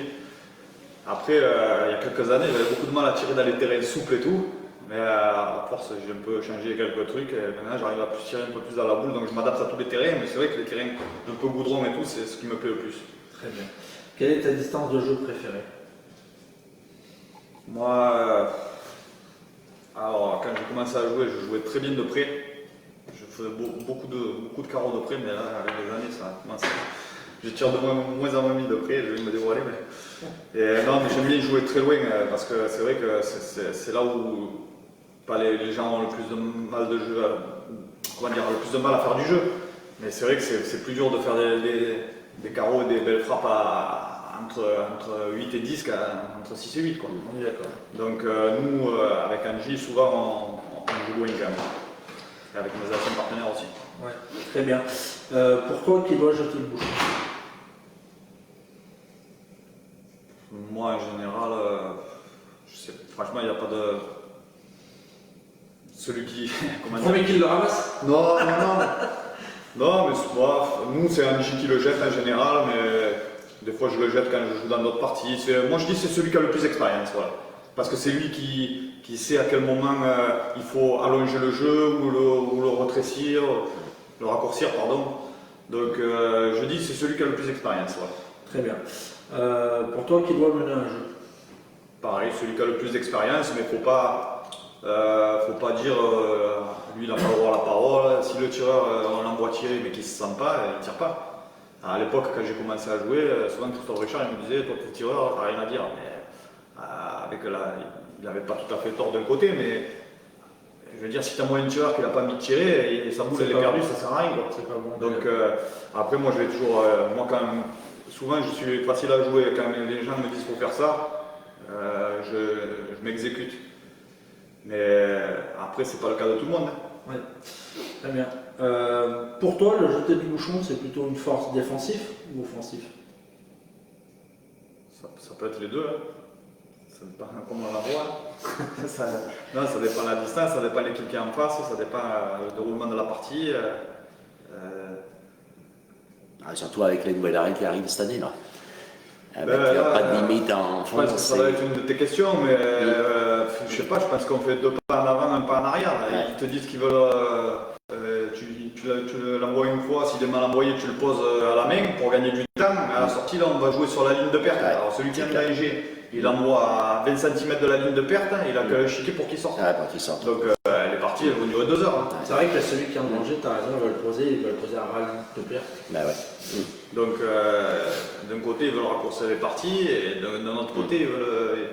Après, il y a quelques années, j'avais beaucoup de mal à tirer dans les terrains souples et tout, mais à force, j'ai un peu changé quelques trucs, et maintenant j'arrive à tirer un peu plus dans la boule, donc je m'adapte à tous les terrains, mais c'est vrai que les terrains un peu goudron et tout, c'est ce qui me plaît le plus. Très bien. Quelle est ta distance de jeu préférée? Moi, alors quand j'ai commencé à jouer, je jouais très bien de près. Je faisais beaucoup de carreaux de près, mais là, avec les années, ça commence. Je tire de moins en moins de près, je vais me dévoiler. Non, mais j'aime bien jouer très loin parce que c'est vrai que c'est là où pas les gens ont le plus de mal de jeu, le plus de mal à faire du jeu. Mais c'est vrai que c'est plus dur de faire des carreaux et des belles frappes entre 8 et 10 qu'entre 6 et 8. Quoi. On est d'accord. Donc nous, avec Angie, souvent on joue loin quand même. Et avec mes anciens partenaires aussi. Ouais, très bien. Pourquoi qu'il doit jeter le bouchon? Moi, en général, je sais, franchement, il n'y a pas de. celui qui. Le premier qui le ramasse. Non, non, non. Non, mais nous, c'est un Michi qui le jette en général, mais des fois je le jette quand je joue dans d'autres parties. Moi, je dis c'est celui qui a le plus d'expérience, voilà. Parce que c'est lui qui sait à quel moment il faut allonger le jeu ou le rétrécir, le raccourcir, pardon. Donc, je dis c'est celui qui a le plus d'expérience, voilà. Très bien. Pour toi, qui doit mener un jeu? Pareil, celui qui a le plus d'expérience, mais faut pas dire lui il n'a pas le droit à la parole. Si le tireur on l'envoie tirer mais qu'il ne se sent pas, il ne tire pas. À l'époque, quand j'ai commencé à jouer, souvent Christophe Richard il me disait toi, tu es tireur, t'as rien à dire. Mais il n'avait pas tout à fait tort d'un côté, mais je veux dire, si tu as un tireur qui n'a pas envie de tirer et sa boule elle est perdue, ça sert à rien. C'est pas bon. Donc après, moi je vais toujours, moi quand même, souvent je suis facile à jouer quand les gens me disent qu'il faut faire ça. Je m'exécute. Mais après, c'est pas le cas de tout le monde. Ouais. Très bien. Pour toi, le jeté du bouchon, c'est plutôt une force défensive ou offensive? Ça peut être les deux. Hein. Ça dépend comment on la voit. Non, ça dépend de la distance, ça dépend de l'équipe qui est en face, ça dépend du déroulement de la partie. Surtout avec les nouvelles règles qui arrivent cette année. Là. Avec il n'y a pas de limite en fond. Ça va être une de tes questions, mais je sais pas, je pense qu'on fait 2 pas en avant, 1 pas en arrière. Ouais. Ils te disent qu'ils veulent. Tu l'envoies une fois, s'il est mal envoyé, tu le poses à la main pour gagner du temps. À la sortie, là, on va jouer sur la ligne de perte. Ouais. Alors celui qui est engagé, il envoie à 20 cm de la ligne de perte, il a qu'à le chiquer pour qu'il sorte. Ouais, pour qu'il sorte. Donc elle est partie, elle va durer 2 heures. Hein. C'est vrai que celui qui est en danger, tu as raison, il va le poser à la ligne de perte. Bah ouais. Donc d'un côté, ils veulent raccourcir les parties, et d'un autre côté, ils veulent.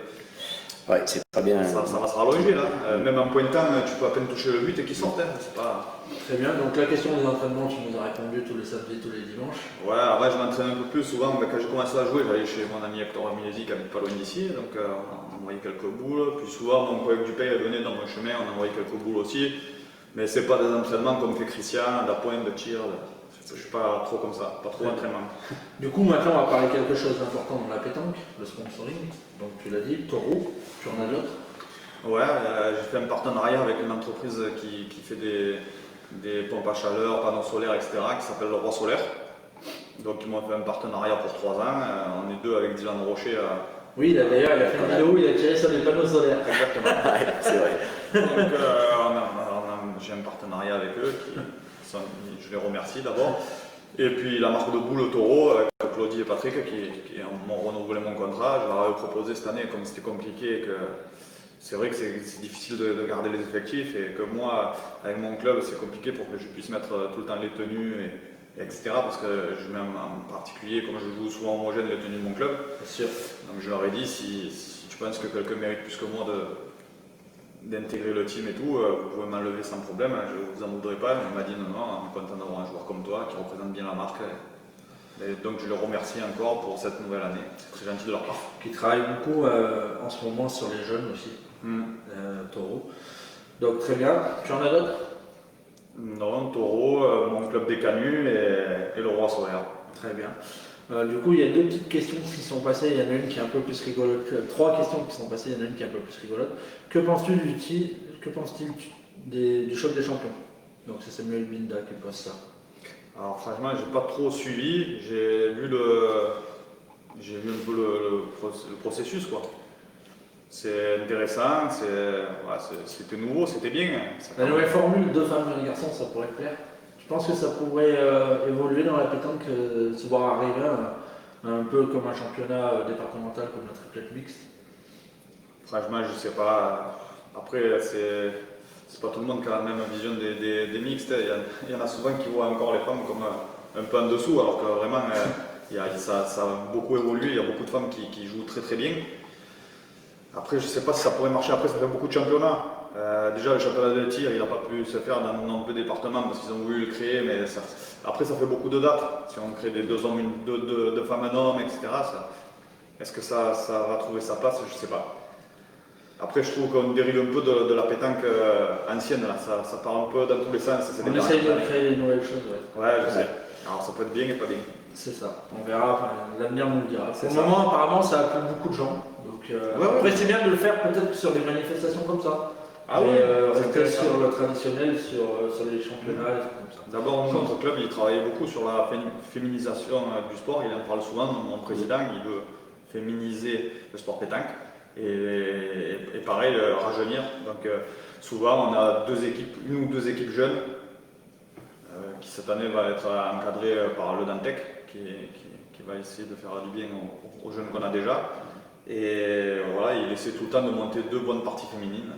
Ouais, c'est pas bien. Ça va se rallonger là. Même en pointant, tu peux à peine toucher le but et qu'il sorte. Hein. C'est pas. Très bien, donc la question des entraînements, tu nous as répondu tous les samedis, tous les dimanches. Ouais, après je m'entraîne un peu plus souvent. Quand j'ai commencé à jouer, j'allais chez mon ami Hector Ramirez qui habite pas loin d'ici, donc on envoyait quelques boules. Puis souvent, mon collègue Dupay venait dans mon chemin, on envoyait quelques boules aussi. Mais c'est pas des entraînements comme fait Christian, de pointe, de tir. Je suis pas trop comme ça, pas trop d'entraînement. Du coup, maintenant, on va parler quelque chose d'important dans la pétanque, le sponsoring. Donc tu l'as dit, Taureau, tu en as d'autres? Ouais, j'ai fait un partenariat avec une entreprise qui fait des pompes à chaleur, panneaux solaires, etc., qui s'appelle Le Roi Solaire. Donc ils m'ont fait un partenariat pour 3 ans. On est 2 avec Dylan Rocher. Oui, d'ailleurs, il a fait une vidéo où il a tiré sur des panneaux solaires. Exactement. Ouais, c'est vrai. Donc j'ai un partenariat avec eux. Je les remercie d'abord. Et puis la marque de boules Taureau, avec Claudie et Patrick, qui m'ont renouvelé mon contrat. Je leur ai proposé cette année, comme c'était compliqué, que c'est vrai que c'est difficile de garder les effectifs et que moi, avec mon club, c'est compliqué pour que je puisse mettre tout le temps les tenues, etc. Parce que je mets en particulier, comme je joue souvent homogène, les tenues de mon club. Bien sûr. Donc je leur ai dit, si tu penses que quelqu'un mérite plus que moi d'intégrer le team et tout, vous pouvez m'enlever sans problème, je ne vous en voudrais pas. Mais il m'a dit non, on est content d'avoir un joueur comme toi qui représente bien la marque. Et donc je le remercie encore pour cette nouvelle année. C'est très gentil de leur part. Qui travaille beaucoup en ce moment sur les jeunes aussi, Taureau. Donc très bien. Tu en as d'autres? Non, Taureau, mon club des Canuts et le Roi Solaire. Très bien. Du coup, il y a 2 petites questions qui sont passées. Il y en a une qui est un peu plus rigolote. 3 questions qui sont passées. Il y en a une qui est un peu plus rigolote. Que penses-tu du choc des champions? Donc c'est Samuel Binda qui pose ça. Alors franchement, j'ai pas trop suivi. J'ai vu un peu le processus quoi. C'est intéressant. C'était nouveau, c'était bien. La nouvelle formule 2 femmes et 1 garçon, ça pourrait te plaire? Je pense que ça pourrait évoluer dans la pétanque, se voir arriver un peu comme un championnat départemental comme la triplette mixte. Franchement, je sais pas. Après, c'est pas tout le monde qui a la même vision des mixtes. Il y en a souvent qui voient encore les femmes comme un peu en dessous, alors que vraiment, ça a beaucoup évolué. Il y a beaucoup de femmes qui jouent très très bien. Après, je sais pas si ça pourrait marcher. Après, ça fait beaucoup de championnats. Déjà, le championnat de tir, il n'a pas pu se faire dans nombreux départements parce qu'ils ont voulu le créer, mais après, ça fait beaucoup de dates. Si on crée des 2 hommes, 2 femmes, 1 homme, etc., est-ce que ça va trouver sa place? Je ne sais pas. Après, je trouve qu'on dérive un peu de la pétanque ancienne, là. Ça part un peu dans tous les sens. On essaye de créer des nouvelles choses, ouais, je sais. Alors, ça peut être bien et pas bien. C'est ça, on verra, l'avenir nous le dira. Pour le moment, apparemment, ça appelle beaucoup de gens. Donc, après, c'est bien de le faire peut-être sur des manifestations comme ça. Ah oui, rester sur le traditionnel, sur les championnats, et tout comme ça. D'abord, notre club, il travaille beaucoup sur la féminisation du sport. Il en parle souvent. Mon président, il veut féminiser le sport pétanque et pareil, rajeunir. Donc, souvent, on a une ou deux équipes jeunes qui cette année va être encadrée par le Dantec, qui va essayer de faire du bien aux jeunes qu'on a déjà. Et voilà, il essaie tout le temps de monter 2 bonnes parties féminines.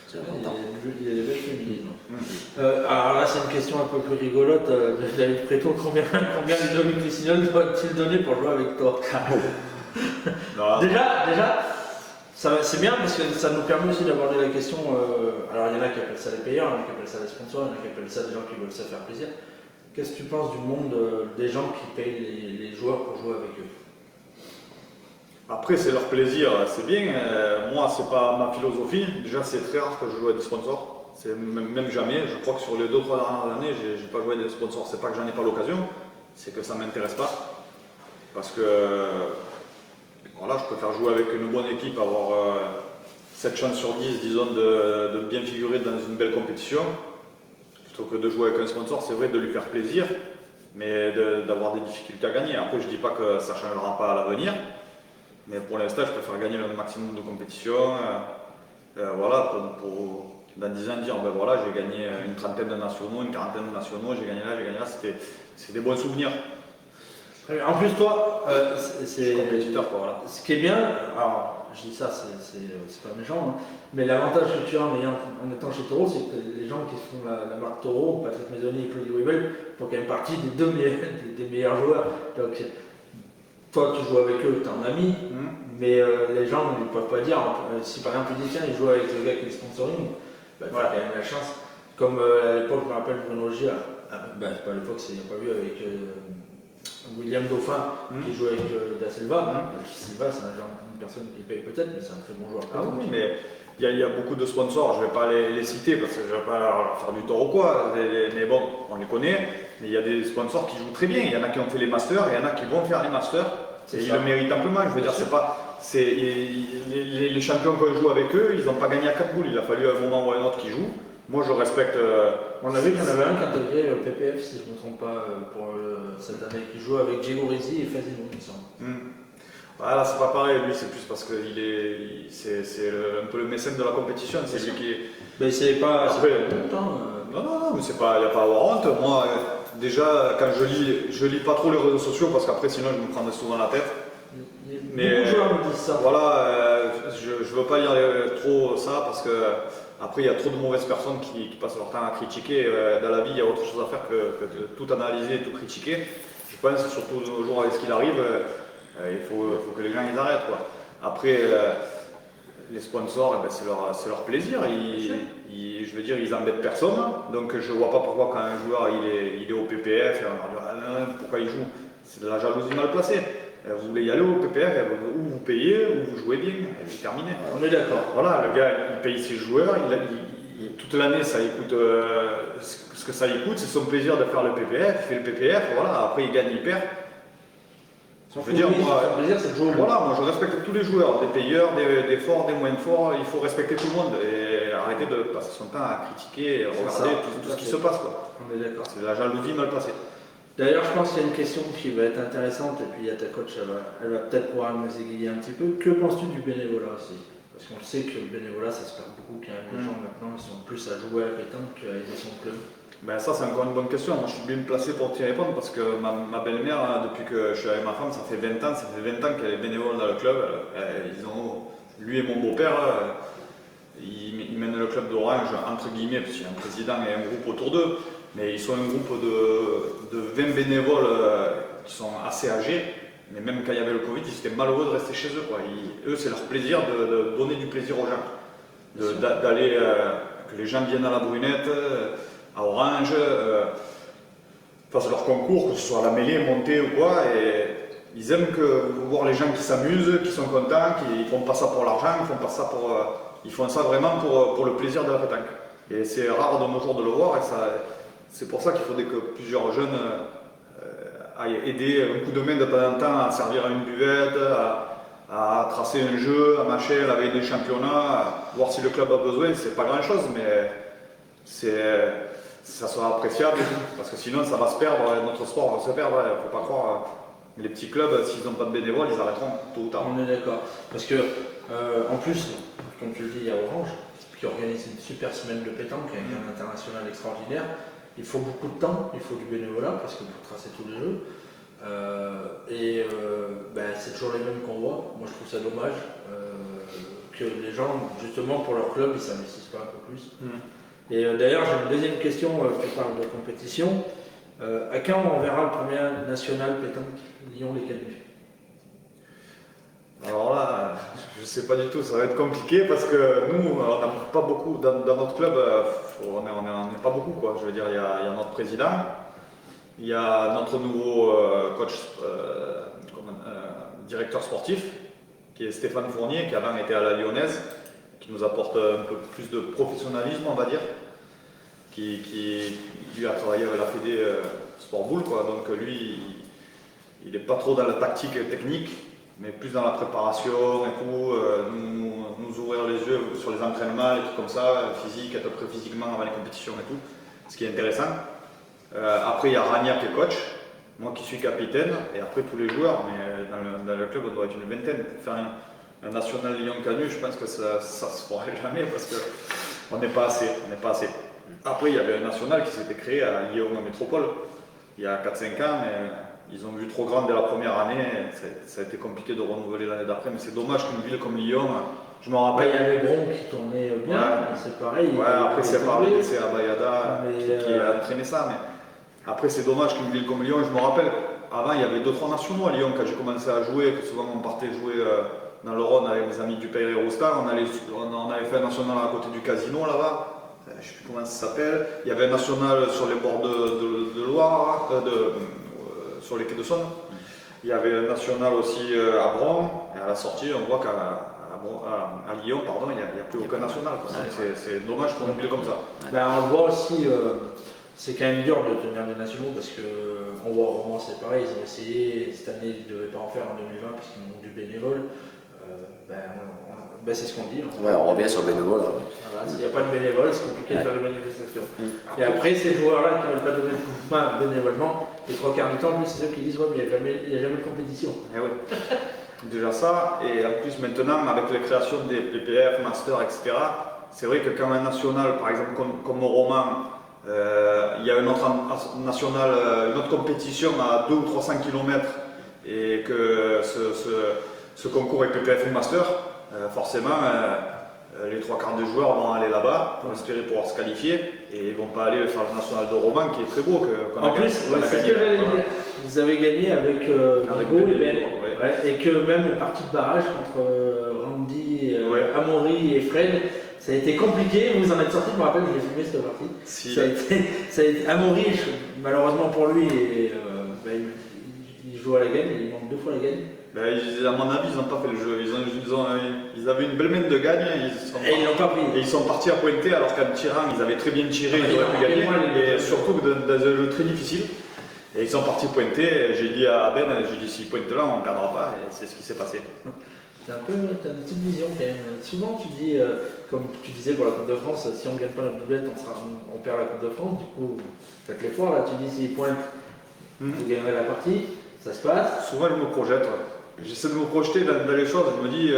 C'est important. Il y a des belles féminines. Alors là, c'est une question un peu plus rigolote. David Préto, combien Ludovic Lucignol doit-il donner pour jouer avec toi? Déjà, c'est bien parce que ça nous permet aussi d'aborder la question. Alors, il y en a qui appellent ça les payeurs, il y en a qui appellent ça les sponsors, il y en a qui appellent ça des gens qui veulent se faire plaisir. Qu'est-ce que tu penses du monde des gens qui payent les joueurs pour jouer avec eux? Après, c'est leur plaisir, c'est bien. Moi, c'est pas ma philosophie. Déjà, c'est très rare que je joue à des sponsors. C'est même jamais. Je crois que sur les 2-3 dernières années, j'ai pas joué à des sponsors. C'est pas que j'en ai pas l'occasion, c'est que ça m'intéresse pas. Parce que voilà, je préfère jouer avec une bonne équipe, avoir 7 chances sur 10, disons, de bien figurer dans une belle compétition, plutôt que de jouer avec un sponsor. C'est vrai de lui faire plaisir, mais d'avoir des difficultés à gagner. Après, je dis pas que ça changera pas à l'avenir. Mais pour l'instant, je préfère gagner le maximum de compétitions. Voilà, pour dans 10 ans dire, ben voilà, j'ai gagné une trentaine de nationaux, une quarantaine de nationaux, j'ai gagné là, c'est des bons souvenirs. En plus, toi, c'est compétiteur, quoi, voilà. Ce qui est bien, alors je dis ça, c'est pas méchant, hein, mais l'avantage que tu as en étant chez Taureau, c'est que les gens qui font la marque Taureau, Patrick Maisonnier et Claude Rivel, font quand même partie des meilleurs joueurs. Donc, toi, tu joues avec eux, tu es un ami, mais les gens ne peuvent pas dire, si par exemple tu dis tiens, il joue avec le gars qui est sponsoring, bah, tu as quand même la chance. Comme à l'époque, je me rappelle Bruno Gier, bah, pas à l'époque, il n'y a pas vu avec William Dauphin qui joue avec Da Silva. Silva, c'est une personne qui paye peut-être, mais c'est un très bon joueur. Ah oui, mais il y a beaucoup de sponsors, je ne vais pas les citer parce que je ne vais pas leur faire du tort ou quoi, mais bon, on les connaît. Mais il y a des sponsors qui jouent très bien. Il y en a qui ont fait les masters, il y en a qui vont faire les masters. Et ils le méritent amplement. Je veux dire, les champions qu'on joue avec eux, ils n'ont pas gagné à 4 boules. Il a fallu un moment ou un autre qu'ils jouent. Moi, je respecte. On a vu qu'il y en avait un qui a intégré le PPF, si je ne me trompe pas, pour cette année, qui joue avec Diego Rizzi et Fazino, il me semble. Voilà, c'est pas pareil. Lui, c'est plus parce que c'est un peu le mécène de la compétition. C'est lui qui est. Mais c'est pas. Après, longtemps. Non, mais il n'y a pas à avoir honte. Moi, déjà, quand je lis pas trop les réseaux sociaux parce qu'après, sinon, je me prendrais souvent la tête. Mais beaucoup de joueurs me disent ça. Voilà, je veux pas lire trop ça parce que après, il y a trop de mauvaises personnes qui passent leur temps à critiquer. Dans la vie, il y a autre chose à faire que de tout analyser et tout critiquer. Je pense, surtout de nos jours avec ce qu'il arrive, il faut que les gens ils arrêtent, quoi. Après, les sponsors, eh ben, c'est leur plaisir. Je veux dire, ils embêtent personne. Donc, je vois pas pourquoi quand un joueur il est au PPF, on va dire ah, non, pourquoi il joue. C'est de la jalousie mal placée. Vous voulez y aller au PPF, ou vous payez, ou vous jouez bien, et c'est terminé. On est d'accord. Voilà, le gars, il paye ses joueurs, toute l'année, ça écoute ce que ça écoute, c'est son plaisir de faire le PPF, il fait le PPF, voilà, après il gagne, il perd. Son plaisir, c'est de jouer. Voilà, moi je respecte tous les joueurs, des payeurs, des forts, des moins forts, il faut respecter tout le monde et arrêter de passer son temps à critiquer et regarder tout ce qui se passe, quoi. On est d'accord. C'est de la jalousie mal placée. D'ailleurs, je pense qu'il y a une question qui va être intéressante, et puis il y a ta coach, elle va peut-être pouvoir nous aiguiller un petit peu. Que penses-tu du bénévolat aussi? Parce qu'on sait que le bénévolat, ça se perd beaucoup, qu'il y a des gens maintenant qui sont plus à jouer à la pétanque qu'à aider son club. Ben ça, c'est encore une bonne question. Moi, je suis bien placé pour t'y répondre parce que ma belle-mère, depuis que je suis avec ma femme, ça fait 20 ans qu'elle est bénévole dans le club. Lui et mon beau-père, ils mènent le club d'Orange, entre guillemets, parce qu'il y a un président et un groupe autour d'eux. Mais ils sont un groupe de 20 bénévoles qui sont assez âgés. Mais même quand il y avait le Covid, ils étaient malheureux de rester chez eux, quoi. Eux, c'est leur plaisir de donner du plaisir aux gens. D'aller, que les gens viennent à la Brunette, à Orange, fassent leur concours, que ce soit à la mêlée, montée ou quoi. Et ils aiment voir les gens qui s'amusent, qui sont contents, qui ne font pas ça pour l'argent, ils font ça vraiment pour le plaisir de la pétanque. Et c'est rare de nos jours de le voir. Et c'est pour ça qu'il faudrait que plusieurs jeunes aillent aider un coup de main de temps en temps à servir à une buvette, à tracer un jeu, à marcher la veille des championnats, voir si le club a besoin, c'est pas grand chose, mais ça sera appréciable, parce que sinon ça va se perdre, notre sport va se perdre, il ne faut pas croire. Les petits clubs, s'ils n'ont pas de bénévoles, ils arrêteront tôt ou tard. On est d'accord. Parce que, en plus, comme tu le dis, il y a Orange qui organise une super semaine de pétanque avec un international extraordinaire. Il faut beaucoup de temps, il faut du bénévolat parce que pour tracer tous les jeux. C'est toujours les mêmes qu'on voit. Moi je trouve ça dommage que les gens, justement pour leur club, ils ne s'investissent pas un peu plus. Et d'ailleurs, j'ai une deuxième question, tu parles de compétition. À quand on verra le premier national pétanque Lyon-les Canuts? Alors là, je ne sais pas du tout, ça va être compliqué parce que nous, on n'a pas beaucoup, dans notre club, on n'est pas beaucoup, quoi. Je veux dire, il y a notre président, il y a notre nouveau coach, directeur sportif, qui est Stéphane Fournier, qui avant était à la Lyonnaise, qui nous apporte un peu plus de professionnalisme, on va dire, qui lui a travaillé avec la Fédé Sport Boule, quoi. Donc lui, il n'est pas trop dans la tactique technique, mais plus dans la préparation et tout, nous ouvrir les yeux sur les entraînements, les trucs comme ça, physique, être prêt physiquement avant les compétitions et tout, ce qui est intéressant. Après, il y a Rania qui est coach, moi qui suis capitaine, et après tous les joueurs, mais dans le club, on doit être une vingtaine. Pour faire un national Lyon-Canuts, je pense que ça se fera jamais parce qu'on n'est pas assez. Après, il y avait un national qui s'était créé à Lyon Métropole il y a 4-5 ans, mais ils ont vu trop grand dès la première année. Ça a été compliqué de renouveler l'année d'après, mais c'est dommage qu'une ville comme Lyon, je me rappelle. Il y avait Bron qui tournait bien, c'est pareil. Ouais, après c'est pareil, c'est Abayada qui a entraîné ça. Mais après, c'est dommage qu'une ville comme Lyon, je me rappelle, avant il y avait 2-3 nationaux à Lyon quand j'ai commencé à jouer, que souvent on partait jouer dans le Rhône avec mes amis du Père et Roustan. On avait fait un national à côté du casino là-bas. Je ne sais plus comment ça s'appelle. Il y avait un national sur les bords de Loire, sur les quais de Saône. Il y avait un national aussi à Bron. Et à la sortie, on voit qu'à Lyon, il n'y a plus aucun national. C'est dommage pour une ville comme ça. On le voit aussi, c'est quand même dur de tenir des nationaux parce qu'on voit au Roman, c'est pareil. Ils ont essayé, cette année, ils ne devaient pas en faire en 2020 parce qu'ils ont du bénévole. C'est ce qu'on dit. Ouais, on revient sur le bénévole. Voilà, s'il n'y a pas de bénévole, c'est compliqué de faire des manifestations. Et après, ces joueurs-là qui ne veulent pas donner de coup de main bénévolement, les trois quarts du temps, c'est ceux qui disent ouais, mais il n'y a jamais de compétition. Et oui. Déjà ça, et en plus maintenant, avec la création des PPF, Master, etc., c'est vrai que quand un national, par exemple comme au Roman, il y a une autre national, une autre compétition à 200 ou 300 km, et que ce concours est PPF ou Master, forcément, les trois quarts des joueurs vont aller là-bas pour espérer pouvoir se qualifier et ils ne vont pas aller faire le national de Roman qui est très beau. En plus, c'est ce que j'allais dire. Vous avez gagné avec Hugo et Ben. Et que même le parti de barrage contre Randy, Amaury et Fred, ça a été compliqué. Vous en êtes sorti, je me rappelle, j'ai filmé cette partie. Ça a été Amaury, malheureusement pour lui, il joue à la gagne, il manque 2 fois la gagne. À mon avis, ils n'ont pas fait le jeu. Ils avaient une belle mine de gagne et ils n'ont pas pris. Et ils sont partis à pointer alors qu'en tirant, ils avaient très bien tiré, ils auraient pu gagner. Et surtout dans un jeu très difficile. Et ils sont partis pointer. J'ai dit à Ben, s'ils pointent là, on ne perdra pas. Et c'est ce qui s'est passé. T'as une petite vision quand même. Souvent tu dis, comme tu disais pour la Coupe de France, si on ne gagne pas la doublette, on perd la Coupe de France. Du coup, faites l'effort là. Tu dis s'ils pointent, vous gagnerez la partie. Ça se passe. Souvent, je me projette. J'essaie de me projeter dans les choses. Je me dis,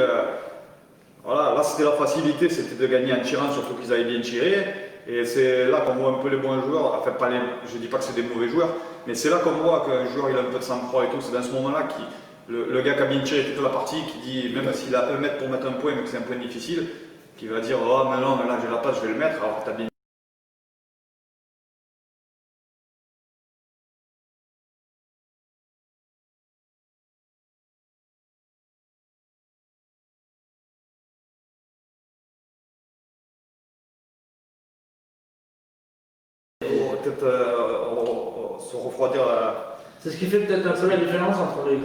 voilà, là c'était la facilité, c'était de gagner en tirant, surtout qu'ils avaient bien tiré. Et c'est là qu'on voit un peu les bons joueurs. Enfin, je ne dis pas que c'est des mauvais joueurs, mais c'est là qu'on voit qu'un joueur il a un peu de sang-froid et tout. C'est dans ce moment-là le gars qui a bien tiré toute la partie, qui dit, même s'il a 1 mètre pour mettre un point, mais que c'est un point difficile, qui va dire, oh, mais non, mais là j'ai la passe, je vais le mettre, alors que tu as bien. Peut-être se refroidir. C'est ce qui fait peut-être un peu la différence entre les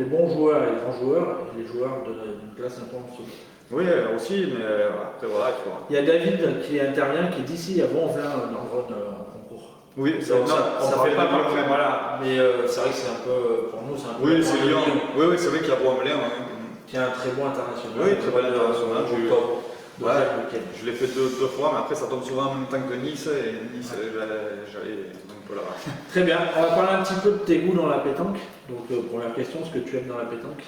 bons joueurs et les grands joueurs et les joueurs d'une classe un peu en dessous. Oui, aussi, mais après voilà. Il y a David qui intervient, qui dit si, avant on vient dans le concours. Oui, ça fait pas partie. Voilà, mais c'est vrai que c'est un peu, pour nous, c'est un peu. Oui, c'est Lyon. Oui, c'est vrai qu'il y a Bois-en-Velin. qui est un très bon international. Oui, très bon international. Je l'ai fait deux fois, mais après ça tombe souvent en même temps que Nice, et Nice, j'allais un peu là-bas. Très bien, on va parler un petit peu de tes goûts dans la pétanque. Donc première question, ce que tu aimes dans la pétanque?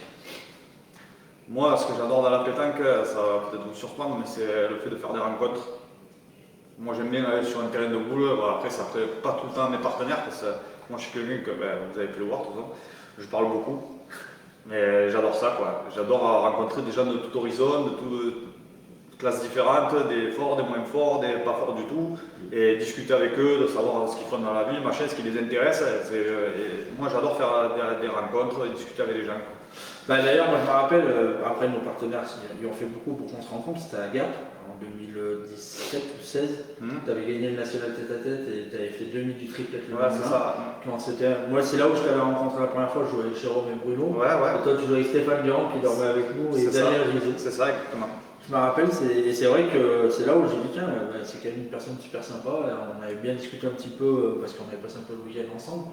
Moi, ce que j'adore dans la pétanque, ça va peut-être vous surprendre, mais c'est le fait de faire des rencontres. Moi j'aime bien aller sur un terrain de boule, après ça ne plaît pas tout le temps à mes partenaires, parce que moi je suis quelqu'un que vous avez pu le voir tout le temps, je parle beaucoup, mais j'adore ça quoi. J'adore rencontrer des gens de tout horizon, de toutes classes différentes, des forts, des moins forts, des pas forts du tout, et discuter avec eux, de savoir ce qu'ils font dans la vie, machin, ce qui les intéresse. Et moi j'adore faire des rencontres et discuter avec les gens. D'ailleurs, moi je me rappelle, après nos partenaires ils ont fait beaucoup pour qu'on se rencontre, c'était à Gap en 2017 ou 2016. Tu avais gagné le national tête à tête et tu avais fait demi du triplet le Ouais, c'est ça. Moi c'est là où je t'avais rencontré la première fois, je jouais avec Jérôme et Bruno. Ouais. Et toi tu jouais avec Stéphane Durand qui dormait avec nous et Daniel Rizzo. C'est ça, exactement. Je me rappelle, c'est vrai que c'est là où j'ai dit tiens, c'est quand même une personne super sympa. On avait bien discuté un petit peu parce qu'on avait passé un peu le week-end ensemble,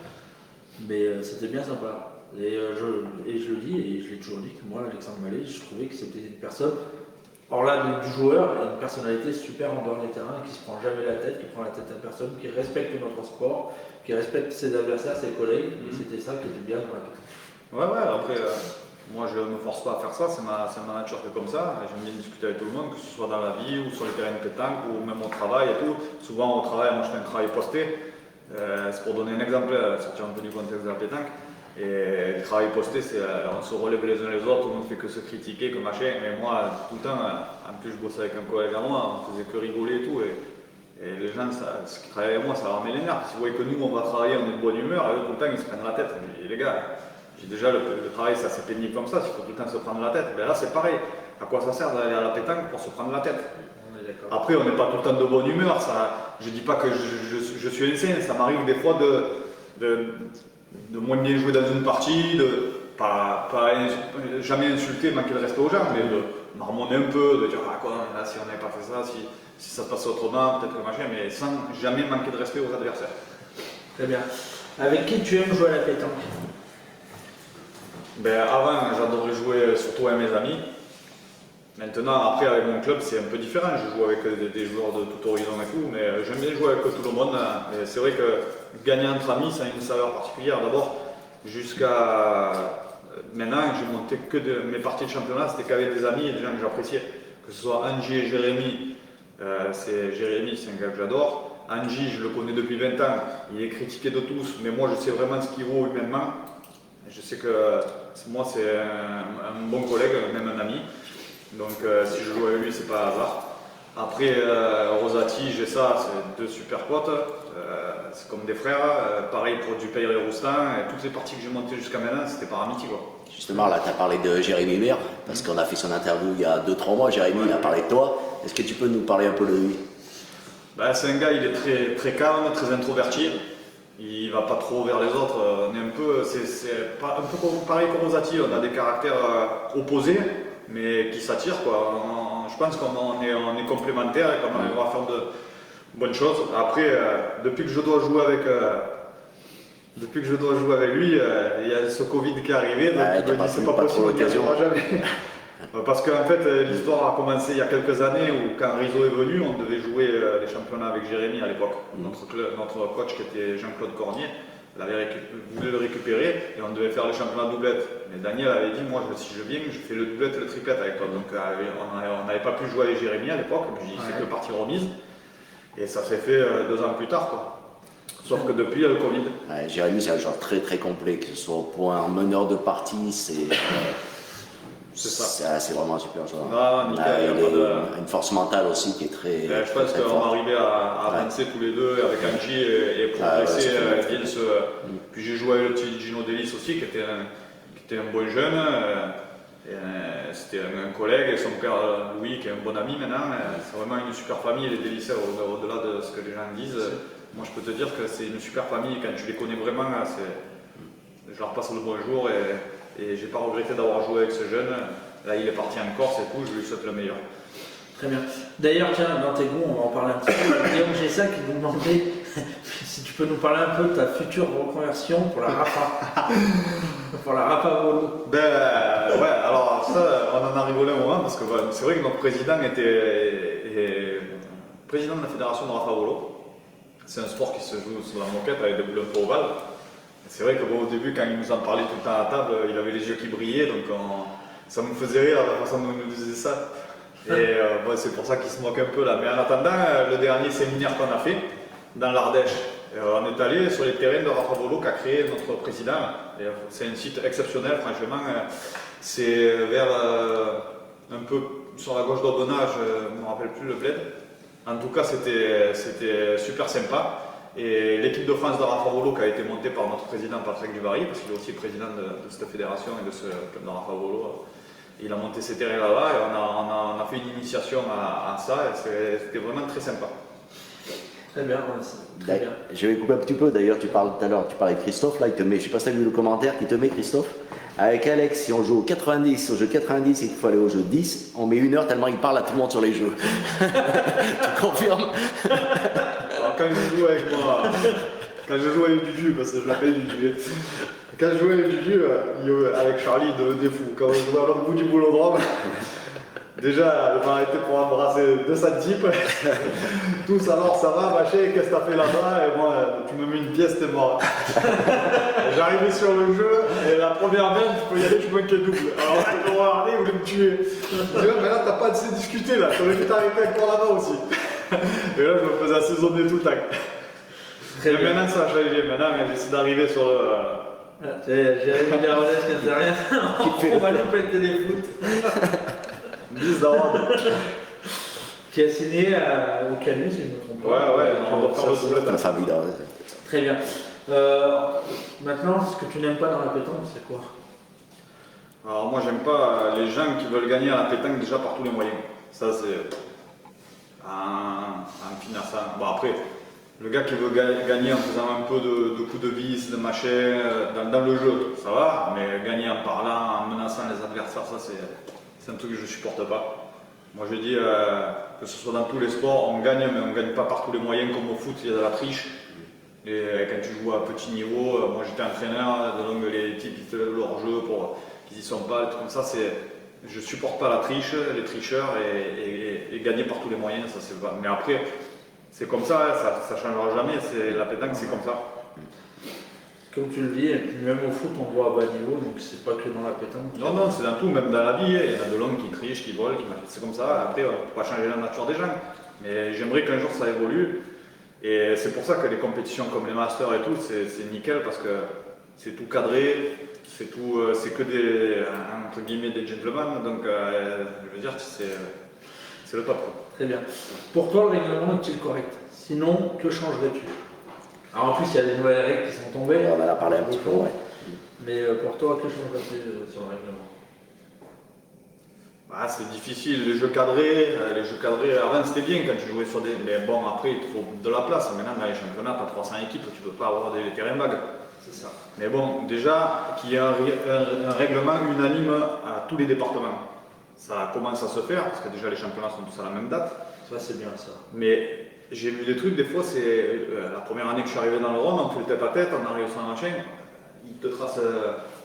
mais c'était bien sympa. Et je le dis, et je l'ai toujours dit, que moi, Alexandre Mallet, je trouvais que c'était une personne, hors là du joueur, une personnalité super en dehors des terrains, qui se prend jamais la tête, qui prend la tête à personne, qui respecte notre sport, qui respecte ses adversaires, ses collègues, et c'était ça qui était bien dans la pétanque. Ouais, après, moi je ne me force pas à faire ça, c'est ma nature qui est comme ça, et j'aime bien discuter avec tout le monde, que ce soit dans la vie, ou sur les terrains de pétanque, ou même au travail et tout. Souvent au travail, moi je fais un travail posté, c'est pour donner un exemple, sortir un peu du contexte de la pétanque. Et le travail posté, c'est on se relève les uns les autres, tout le monde fait que se critiquer, que machin. Mais moi, tout le temps, en plus je bossais avec un collègue à moi, on faisait que rigoler et tout. Et les gens, ceux qui travaillent avec moi, ça leur met les nerfs. Si vous voyez que nous, on va travailler, on est de bonne humeur, et eux, tout le temps, ils se prennent la tête. Et les gars, j'ai déjà le travail, ça c'est pénible comme ça, il faut tout le temps se prendre la tête. Mais là, c'est pareil. À quoi ça sert d'aller à la pétanque pour se prendre la tête? Après, on n'est pas tout le temps de bonne humeur. Je dis pas que je suis insane, ça m'arrive des fois de moins bien jouer dans une partie, de pas jamais insulter, manquer de respect aux gens, mais de marmonner un peu, de dire ah quoi, là si on n'avait pas fait ça, si ça se passait autrement, peut-être que machin, mais sans jamais manquer de respect aux adversaires. Très bien. Avec qui tu aimes jouer à la pétanque? Avant, j'adorais jouer surtout avec mes amis. Maintenant, après, avec mon club, c'est un peu différent. Je joue avec des joueurs de tout horizon et tout, mais j'aime bien jouer avec tout le monde. Et c'est vrai que gagner entre amis, ça a une saveur particulière. D'abord, jusqu'à maintenant, j'ai monté que mes parties de championnat, c'était qu'avec des amis et des gens que j'appréciais. Que ce soit Angie et Jérémy. Jérémy, c'est un gars que j'adore. Angie, je le connais depuis 20 ans. Il est critiqué de tous, mais moi, je sais vraiment ce qu'il vaut humainement. Je sais que moi, c'est un bon collègue, même un ami. Donc si je joue avec lui, c'est pas un hasard. Après Rosati, j'ai ça, c'est deux super potes, c'est comme des frères. Pareil pour Dupeyre et Roustin, et toutes les parties que j'ai montées jusqu'à maintenant, c'était par amitié quoi. Justement, là, tu as parlé de Jérémy Hubert, parce qu'on a fait son interview il y a 2-3 mois. Jérémy, il a parlé de toi. Est-ce que tu peux nous parler un peu de lui? C'est un gars, il est très, très calme, très introverti. Il va pas trop vers les autres. On est un peu, c'est un peu pareil que Rosati, on a des caractères opposés, mais qui s'attirent quoi. Je pense qu'on est complémentaires et qu'on arrivera à faire de bonnes choses. Après, depuis que je dois jouer avec lui, il y a ce Covid qui est arrivé, donc je me dis c'est pas possible, on n'y arrivera jamais. Parce qu'en fait, l'histoire a commencé il y a quelques années où quand Rizzo est venu, on devait jouer les championnats avec Jérémy à l'époque. Notre coach qui était Jean-Claude Cornier, voulait le récupérer et on devait faire les championnats doublette. Mais Daniel avait dit, moi si je viens, je fais le doublette et le triplette avec toi. Donc on n'avait pas pu jouer avec Jérémy à l'époque, mais j'ai dit c'est que partie remise. Et ça s'est fait 2 ans plus tard quoi. Sauf que depuis, il y a le Covid. Jérémy, c'est un joueur très très complet, que ce soit au point meneur de partie, c'est vraiment un super joueur. Il a une force mentale aussi qui est très. Je pense qu'on va arriver à avancer tous les deux avec Angie et progresser. Puis j'ai joué avec le petit Gino Delis aussi, qui était un bon jeune. C'était un collègue, et son père Louis, qui est un bon ami maintenant. C'est vraiment une super famille, les Délissaires, au-delà de ce que les gens disent. Moi, je peux te dire que c'est une super famille. Quand tu les connais vraiment, je leur passe le bonjour et j'ai pas regretté d'avoir joué avec ce jeune. Là, il est parti en Corse et tout, je lui souhaite le meilleur. Très bien. D'ailleurs, tiens, dans tes goûts, on va en parler un petit peu. Guillaume Gessac qui nous demandait si tu peux nous parler un peu de ta future reconversion pour la Rafa. Pour la Rafa Volo. Alors ça, on en a rigolé un moment parce que c'est vrai que notre président est président de la fédération de Rafa Volo. C'est un sport qui se joue sur la moquette avec des boules un peu ovales. C'est vrai que au début, quand il nous en parlait tout le temps à table, il avait les yeux qui brillaient, donc ça me faisait rire la façon dont il nous disait ça. Et c'est pour ça qu'il se moque un peu là. Mais en attendant, le dernier séminaire qu'on a fait dans l'Ardèche, on est allé sur les terrains de Rafa Volo qu'a créé notre président. C'est un site exceptionnel, franchement. C'est vers un peu sur la gauche d'Aubenas, je ne me rappelle plus le bled. En tout cas, c'était super sympa. Et l'équipe de France de Rafa Volo qui a été montée par notre président Patrick Dubarry, parce qu'il est aussi président de cette fédération et de ce club de Rafa Volo. Il a monté ses terrains là-bas et on a fait une initiation à ça et c'était vraiment très sympa. Très bien, très bien. Je vais couper un petit peu, d'ailleurs tu parlais de Christophe, là il te met, je sais pas si tu as vu le commentaire qui te met Christophe. Avec Alex, si on joue au jeu 90 et qu'il faut aller au jeu 10, on met 1 heure tellement il parle à tout le monde sur les jeux. Tu confirmes? Alors quand je joue avec moi, quand je joue avec Dudu, parce que je l'appelle Dudu, quand je joue avec Dudu, avec Charlie de fou, quand je joue à l'autre bout du boulodrome, déjà, il m'a arrêté pour embrasser 200 types. Tous alors ça va, machin, qu'est-ce que t'as fait là-bas? Et moi, tu me mets une pièce, t'es mort. J'arrivais sur le jeu, et la première main, tu peux y aller, je manquais double. Alors là, ils m'ont regardé, ils voulaient me tuer. Je dis, mais là, t'as pas assez discuté, là, t'aurais pu t'arrêter avec moi là-bas aussi. Et là, je me faisais assaisonner tout le temps. Et maintenant, ça a changé, maintenant, j'essaie d'arriver sur le. Jérémy Garonès qui n'intéresse rien. On va lui péter les foot. Qui a signé au Camus, si je ne me trompe pas. Ouais, on va faire le double. La famille, là. Très bien. Maintenant, ce que tu n'aimes pas dans la pétanque, c'est quoi? Alors moi, j'aime pas les gens qui veulent gagner à la pétanque déjà par tous les moyens. Ça, c'est en finissant. Bon, après, le gars qui veut gagner en faisant un peu de coups de vis, de machin, dans le jeu, ça va, mais gagner en parlant, en menaçant les adversaires, ça, c'est un truc que je ne supporte pas. Moi, je dis que ce soit dans tous les sports, on gagne, mais on ne gagne pas par tous les moyens, comme au foot, il y a de la triche. Et quand tu joues à petit niveau, moi j'étais entraîneur, donc les types ils te lèvent leur jeu pour qu'ils y sont pas, des trucs comme ça, je supporte pas la triche, les tricheurs et gagner par tous les moyens, ça c'est pas. Mais après, c'est comme ça, ça changera jamais, la pétanque c'est comme ça. Comme tu le dis, même au foot on voit à bas niveau, donc c'est pas que dans la pétanque. Non, c'est dans tout, même dans la vie, il y en a de l'homme qui trichent, qui volent, c'est comme ça, après on ne peut pas changer la nature des gens. Mais j'aimerais qu'un jour ça évolue. Et c'est pour ça que les compétitions comme les Masters et tout, c'est nickel parce que c'est tout cadré, c'est que des, entre guillemets, des gentlemen, donc je veux dire que c'est le top. Très bien. Pour toi, le règlement est-il correct? Sinon, que changerais-tu? Alors en plus, il y a des nouvelles règles qui sont tombées. On en a parlé un petit peu, ouais. Mais pour toi, que changerais-tu sur le règlement? C'est difficile, les jeux cadrés, avant c'était bien quand tu jouais sur des. Mais bon, après il te faut de la place. Maintenant, dans les championnats, tu as 300 équipes, tu ne peux pas avoir des terrains vagues. C'est ça. Mais bon, déjà, qu'il y ait un règlement unanime à tous les départements. Ça commence à se faire, parce que déjà les championnats sont tous à la même date. Ça, c'est bien ça. Mais j'ai vu des trucs, des fois, c'est la première année que je suis arrivé dans le Rhône, on fait le tête à tête, on arrive sur un machin, ils te tracent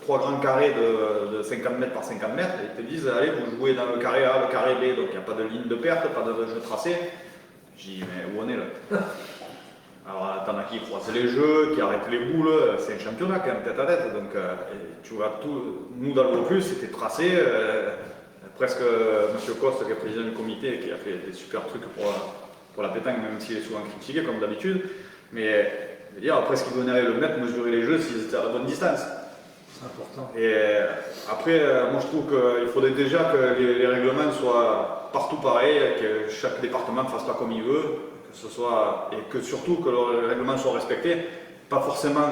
3 grands carrés de 50 mètres par 50 mètres, et ils te disent, allez, vous jouez dans le carré A, le carré B, donc il n'y a pas de ligne de perte, pas de jeu tracé. J'ai dit, mais où on est là? Alors, t'en as qui croisent les jeux, qui arrêtent les boules, c'est un championnat quand même, tête à tête, donc tu vois, nous dans le Vaucluse, c'était tracé, presque M. Coste, qui est président du comité, qui a fait des super trucs pour la pétanque, même s'il est souvent critiqué, comme d'habitude, mais je veux dire, après, ce qu'ils venaient le mettre, mesurer les jeux s'ils étaient à la bonne distance. C'est important. Et après, moi je trouve qu'il faudrait déjà que les règlements soient partout pareils, que chaque département ne fasse pas comme il veut, que ce soit, et que surtout que le règlement soit respecté, pas forcément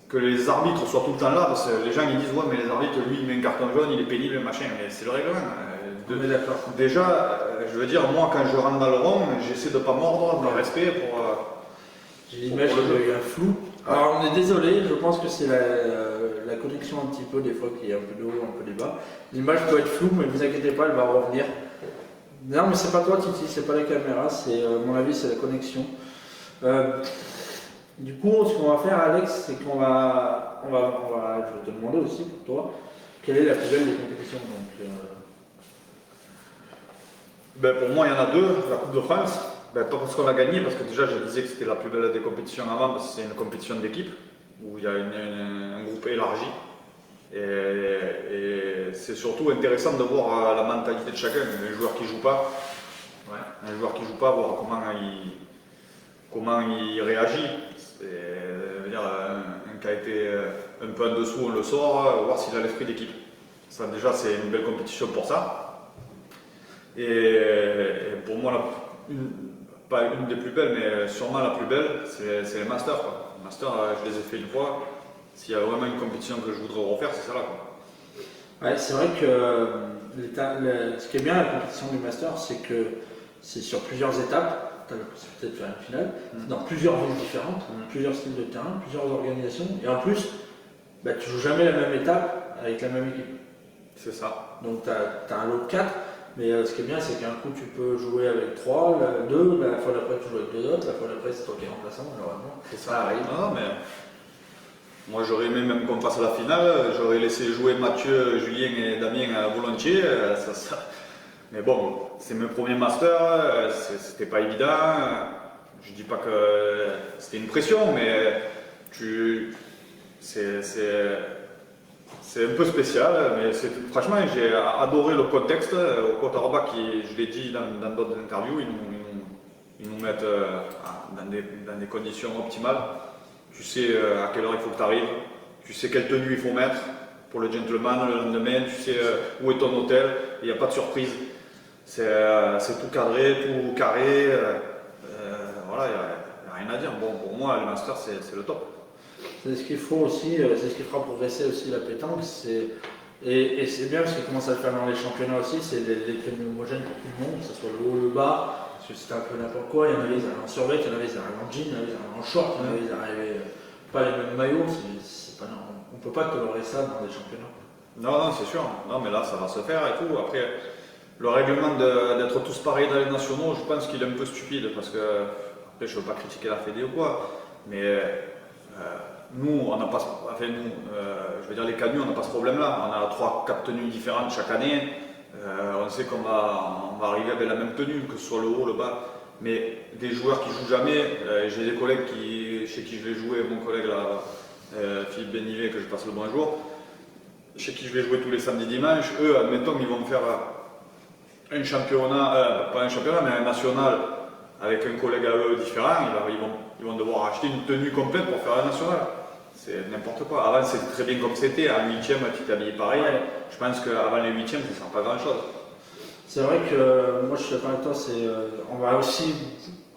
que les arbitres soient tout le temps là, parce que les gens ils disent ouais mais les arbitres, lui il met un carton jaune, il est pénible, machin, mais c'est le règlement. Déjà, je veux dire, moi quand je rentre dans le rond, j'essaie de ne pas mordre, de respect pour... J'ai l'image qu'il y a un flou. Alors on est désolé, je pense que c'est la connexion un petit peu des fois qui est un peu de haut, un peu de bas. L'image peut être floue, mais ne vous inquiétez pas, elle va revenir. Non mais c'est pas toi Titi, c'est pas la caméra, c'est à mon avis c'est la connexion. Du coup ce qu'on va faire Alex, c'est qu'on va, je vais te demander aussi pour toi, Quelle est la plus belle des compétitions donc, Ben, pour moi, il y en a deux. La Coupe de France, ben, pas parce qu'on l'a gagnée, parce que déjà, je disais que c'était la plus belle des compétitions avant, parce que c'est une compétition d'équipe, où il y a un groupe élargi. Et c'est surtout intéressant de voir la mentalité de chacun. Un joueur qui joue pas, voir comment il réagit. Dire, un qui a été un peu en dessous, on le sort, voir s'il a l'esprit d'équipe. Ça, déjà, c'est une belle compétition pour ça. Et pour moi, pas une des plus belles, mais sûrement la plus belle, c'est les Masters, quoi. Les Masters, je les ai fait une fois. S'il y a vraiment une compétition que je voudrais refaire, c'est celle-là, quoi. Ouais, c'est vrai que ce qui est bien à la compétition du Master, c'est que c'est sur plusieurs étapes. Tu as la possibilité de faire une finale, dans plusieurs villes différentes, plusieurs styles de terrain, plusieurs organisations. Et en plus, bah, tu joues jamais la même étape avec la même équipe. C'est ça. Donc tu as un lot de 4. Mais ce qui est bien, c'est qu'un coup tu peux jouer avec 3, 2, la fois d'après tu joues avec 2 autres, la fois d'après c'est toi qui es remplaçant, malheureusement. Ça arrive. Non, mais moi j'aurais aimé même qu'on passe à la finale, j'aurais laissé jouer Mathieu, Julien et Damien volontiers. Mais bon, c'est mes premiers masters, c'était pas évident. Je dis pas que c'était une pression, mais c'est un peu spécial, mais franchement, j'ai adoré le contexte. Au quarterback, je l'ai dit dans d'autres interviews, ils nous mettent dans des conditions optimales. Tu sais à quelle heure il faut que tu arrives, tu sais quelle tenue il faut mettre pour le gentleman le lendemain, tu sais où est ton hôtel, il n'y a pas de surprise. C'est tout cadré, tout carré. Voilà, il n'y a rien à dire. Bon, pour moi, le master, c'est le top. C'est ce qu'il faut aussi, c'est ce qui fera progresser aussi la pétanque. Et c'est bien parce qu'ils commencent à le faire dans les championnats aussi, c'est les tenues homogènes pour tout le monde, que ce soit le haut, le bas, parce que c'était un peu n'importe quoi. Il y en avait, ils arrivaient en survêt, il y en avait, ils arrivaient en jean, il y en avait, ils arrivaient en short, il y en avait, ils arrivaient pas les mêmes maillots. On ne peut pas tolérer ça dans des championnats. Non, c'est sûr. Non, mais là, ça va se faire et tout. Après, le règlement d'être tous pareils dans les nationaux, je pense qu'il est un peu stupide parce que, après, je ne veux pas critiquer la Fédé ou quoi, mais nous, on n'a pas, je veux dire, les canuts, on n'a pas ce problème-là. On a 3-4 tenues différentes chaque année. On sait qu'on va arriver avec la même tenue, que ce soit le haut, le bas. Mais des joueurs qui jouent jamais, j'ai des collègues chez qui je vais jouer, mon collègue là, Philippe Bénivet, que je passe le bonjour, chez qui je vais jouer tous les samedis dimanches. Eux, admettons qu'ils vont faire un championnat, pas un championnat, mais un national avec un collègue à eux différent. Ils vont devoir acheter une tenue complète pour faire un national. C'est n'importe quoi. Avant, c'était très bien comme c'était. En 8e, tu t'es habillé pareil. Ouais. Je pense qu'avant les 8e, ça ne sert pas grand-chose. C'est vrai que moi, je suis d'accord avec toi. On va aussi,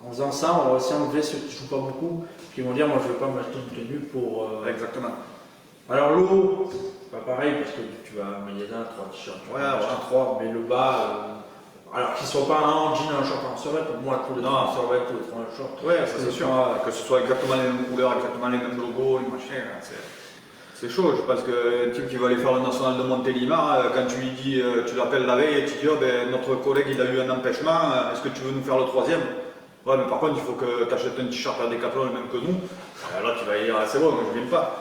en faisant ça, on va aussi enlever ceux qui ne jouent pas beaucoup, qui vont dire moi, je ne vais pas m'acheter une tenue pour. Exactement. Alors, le haut, c'est pas pareil parce que tu vas en magasin, 3 t-shirts, tu vas acheter 3, mais le bas. Alors qu'ils ne soient pas un en jean, un short en survêt, pour moi tous les 3 en survêt, tous les 3 en short. Ouais, ça c'est sûr. Que ce soit exactement les mêmes couleurs, exactement les mêmes logos, les machins, c'est chaud. Je pense qu'un type qui va aller faire le national de Montélimar, quand tu lui dis, tu l'appelles la veille et tu dis oh, ben, notre collègue il a eu un empêchement, est-ce que tu veux nous faire le 3e? Ouais, mais par contre il faut que tu achètes un t-shirt à Decathlon le même que nous. Là tu vas dire c'est bon, je ne viens pas.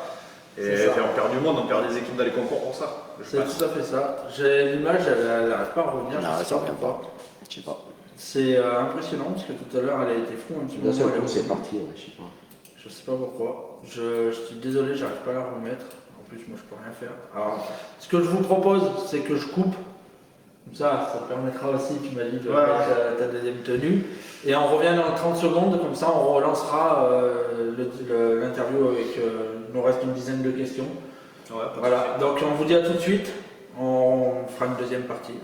Et on perd du monde, on perd des équipes dans les concours pour ça. C'est tout à fait ça. J'ai l'image, elle n'arrive pas à revenir. Non, ça ne revient pas. Je sais pas. C'est impressionnant parce que tout à l'heure elle a été fou un petit peu. C'est parti, je sais pas. Je sais pas pourquoi. Je suis désolé, j'arrive pas à la remettre. En plus, moi je peux rien faire. Alors, ce que je vous propose, c'est que je coupe. Comme ça permettra aussi, tu m'as dit, de mettre ta deuxième tenue. Et on revient dans 30 secondes, comme ça on relancera l'interview avec. Il nous reste une dizaine de questions. Ouais, voilà, donc on vous dit à tout de suite. On fera une deuxième partie.